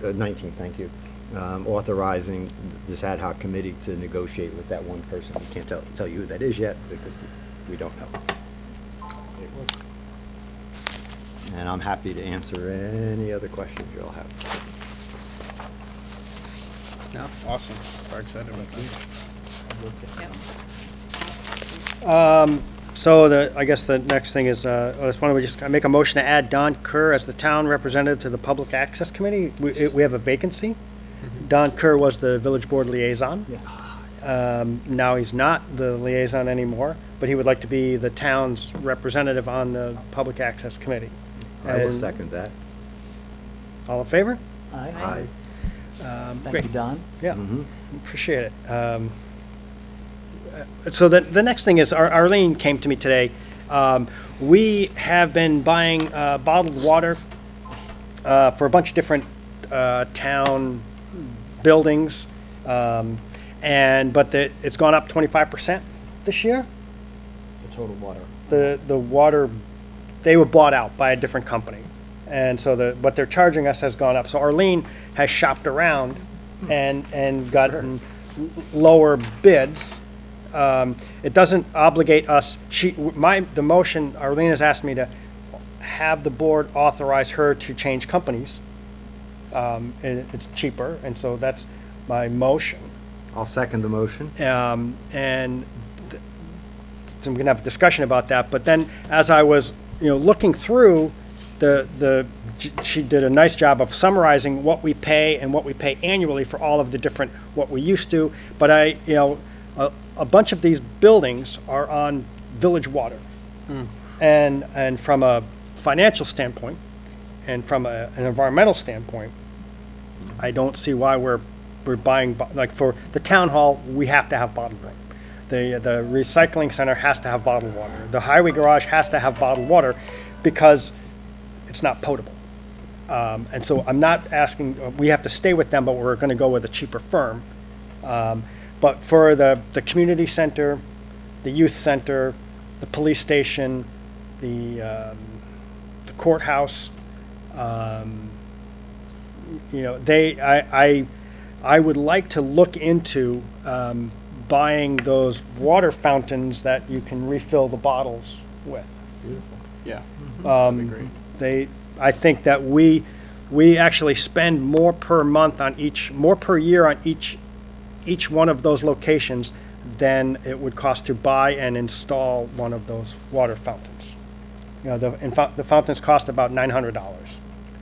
Speaker 12: 19th, thank you. Authorizing this ad hoc committee to negotiate with that one person. We can't tell you who that is yet, because we don't know. And I'm happy to answer any other questions you all have.
Speaker 2: No, awesome. Very excited about that.
Speaker 1: So I guess the next thing is, why don't we just make a motion to add Don Kerr as the town representative to the Public Access Committee? We have a vacancy. Don Kerr was the village board liaison.
Speaker 11: Yes.
Speaker 1: Now he's not the liaison anymore, but he would like to be the town's representative on the Public Access Committee.
Speaker 12: I will
Speaker 1: And
Speaker 12: second that.
Speaker 1: All in favor?
Speaker 11: Aye. Thank
Speaker 1: Great.
Speaker 11: you, Don.
Speaker 1: Yeah,
Speaker 12: Mhm.
Speaker 1: appreciate it. So the next thing is, Arlene came to me today. We have been buying bottled water for a bunch of different town buildings, but it's gone up 25% this year.
Speaker 11: The total water.
Speaker 1: The water, they were bought out by a different company. And so what they're charging us has gone up. So Arlene has shopped around and gotten lower bids. It doesn't obligate us. The motion, Arlene has asked me to have the board authorize her to change companies. And it's cheaper, and so that's my motion.
Speaker 12: I'll second the motion.
Speaker 1: So I'm gonna have a discussion about that, but then as I was, looking through she did a nice job of summarizing what we pay and what we pay annually for all of the different, what we used to, but a bunch of these buildings are on village water. And from a financial standpoint, and from an environmental standpoint, I don't see why we're buying, like for the town hall, we have to have bottled water. The recycling center has to have bottled water. The highway garage has to have bottled water because it's not potable. And so I'm not asking, we have to stay with them, but we're gonna go with a cheaper firm. But for the community center, the youth center, the police station, the courthouse, I would like to look into buying those water fountains that you can refill the bottles with.
Speaker 2: Yeah, that'd be great.
Speaker 1: I think that we actually spend more per month on more per year on each one of those locations than it would cost to buy and install one of those water fountains. The fountains cost about $900.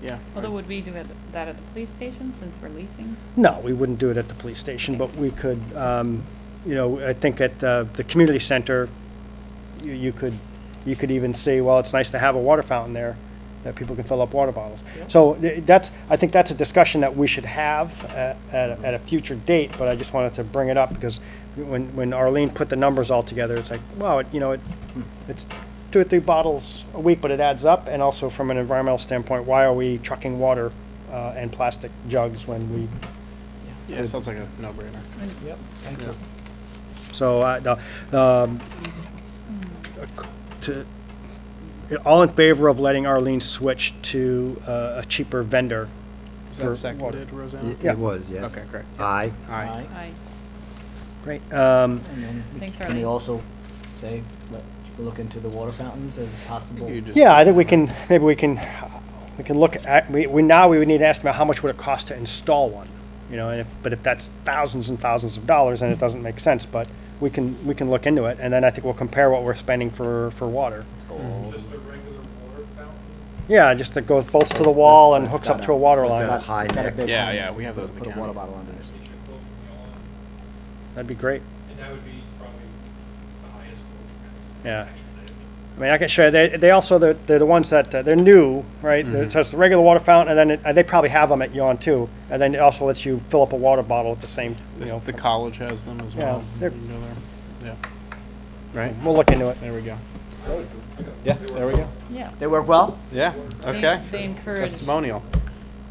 Speaker 2: Yeah.
Speaker 3: Although would we do that at the police station since we're leasing?
Speaker 1: No, we wouldn't do it at the police station, but we could, I think at the community center, you could even say, well, it's nice to have a water fountain there that people can fill up water bottles. So I think that's a discussion that we should have at a future date, but I just wanted to bring it up because when Arlene put the numbers all together, it's like, wow, it's 2 or 3 bottles a week, but it adds up. And also from an environmental standpoint, why are we trucking water and plastic jugs when we?
Speaker 2: Yeah, it sounds like a no-brainer.
Speaker 11: Yep, thank you.
Speaker 1: So all in favor of letting Arlene switch to a cheaper vendor.
Speaker 2: Is
Speaker 1: for
Speaker 2: that seconded, Roseanne?
Speaker 1: Yeah.
Speaker 12: It was, yes.
Speaker 2: Okay, great.
Speaker 12: Aye.
Speaker 2: Aye.
Speaker 3: Aye.
Speaker 1: Great.
Speaker 11: And then
Speaker 3: Thanks,
Speaker 11: can we
Speaker 3: Arlene.
Speaker 11: also say, look into the water fountains as possible?
Speaker 2: You just-
Speaker 1: Yeah, I think we can look at, we would need to estimate how much would it cost to install one, but if that's thousands and thousands of dollars, then it doesn't make sense, but we can look into it, and then I think we'll compare what we're spending for water.
Speaker 10: Just a regular water fountain?
Speaker 1: Yeah, just that goes, bolts to the wall and
Speaker 11: It's
Speaker 1: hooks
Speaker 11: got
Speaker 1: up to a water
Speaker 11: it's
Speaker 1: line.
Speaker 11: got-
Speaker 12: High
Speaker 11: it's got a
Speaker 12: neck.
Speaker 11: big
Speaker 2: Yeah,
Speaker 11: high
Speaker 2: yeah,
Speaker 11: neck.
Speaker 2: we have those in the
Speaker 11: Put a
Speaker 2: county.
Speaker 11: water bottle underneath.
Speaker 10: Station close to the lawn,
Speaker 1: That'd be great,
Speaker 10: and that would be probably the highest quote.
Speaker 1: yeah. I mean, I can show you, they also, they're the ones that, they're new, right? So it's the regular water fountain, and then they probably have them at Yon too, and then it also lets you fill up a water bottle at the same,
Speaker 2: The college has them as well.
Speaker 1: they're-
Speaker 2: You can go there. Yeah. Right?
Speaker 1: We'll look into it.
Speaker 2: There we go. Yeah, there we go.
Speaker 3: Yeah.
Speaker 11: They work well?
Speaker 2: Yeah, okay.
Speaker 3: They encourage
Speaker 2: Testimonial.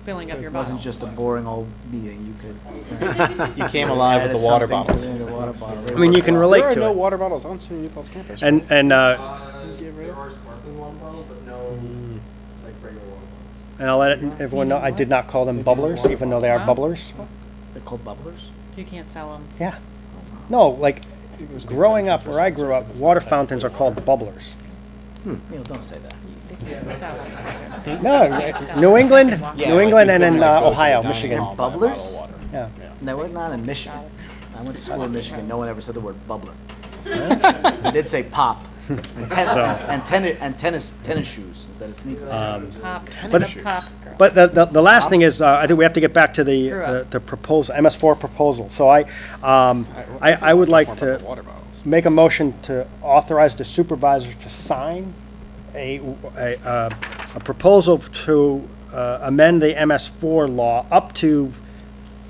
Speaker 5: filling up your
Speaker 11: It
Speaker 5: bottle.
Speaker 11: wasn't just a boring old meeting, you could.
Speaker 2: You came alive with
Speaker 11: added
Speaker 2: the water
Speaker 11: something to
Speaker 2: bottles.
Speaker 11: the water bottle.
Speaker 1: I mean, you can relate
Speaker 2: There are
Speaker 1: to
Speaker 2: no
Speaker 1: it.
Speaker 2: water bottles on SUNY New Paltz campus.
Speaker 1: And,
Speaker 2: right?
Speaker 4: There are sparkling water bottles, but no, like regular water bottles.
Speaker 1: and I'll let everyone know, I did not call them bubblers, even though they are bubblers.
Speaker 11: They're called bubblers?
Speaker 5: You can't sell them.
Speaker 1: Yeah. No, like, growing up, where I grew up, water fountains are called bubblers.
Speaker 11: Neil, don't say that.
Speaker 1: No, New England, New England and in Ohio, Michigan.
Speaker 11: Bubblers?
Speaker 1: Yeah.
Speaker 11: No, we're not in Michigan. I went to school in Michigan, no one ever said the word bubbler. They did say pop. And tennis shoes instead of sneakers.
Speaker 5: Pop.
Speaker 1: But-
Speaker 5: Pop.
Speaker 1: But the last thing is, I think we have to get back to the proposal, MS4 proposal. So I would like
Speaker 2: More about
Speaker 1: to
Speaker 2: the water bottles.
Speaker 1: make a motion to authorize the supervisor to sign a proposal to amend the MS4 law up to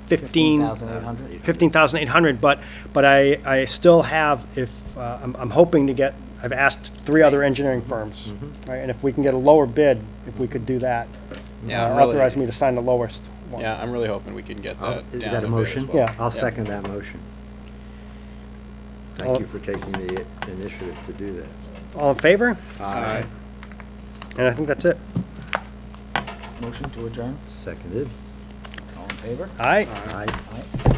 Speaker 11: 15,800.
Speaker 1: 15,800, but I still have, if, I'm hoping to get, I've asked 3 other engineering firms, right, and if we can get a lower bid, if we could do that,
Speaker 2: Yeah, I'm really-
Speaker 1: authorize me to sign the lowest one.
Speaker 2: Yeah, I'm really hoping we can get that
Speaker 12: Is
Speaker 2: down
Speaker 12: that a
Speaker 2: bit as
Speaker 12: motion?
Speaker 2: well.
Speaker 1: Yeah.
Speaker 12: I'll second that motion.
Speaker 1: All-
Speaker 12: Thank you for taking the initiative to do that.
Speaker 1: All in favor?
Speaker 12: Aye.
Speaker 1: And I think that's it.
Speaker 11: Motion to adjourn,
Speaker 12: Seconded.
Speaker 11: all in favor?
Speaker 1: Aye.
Speaker 12: Aye.
Speaker 11: Aye.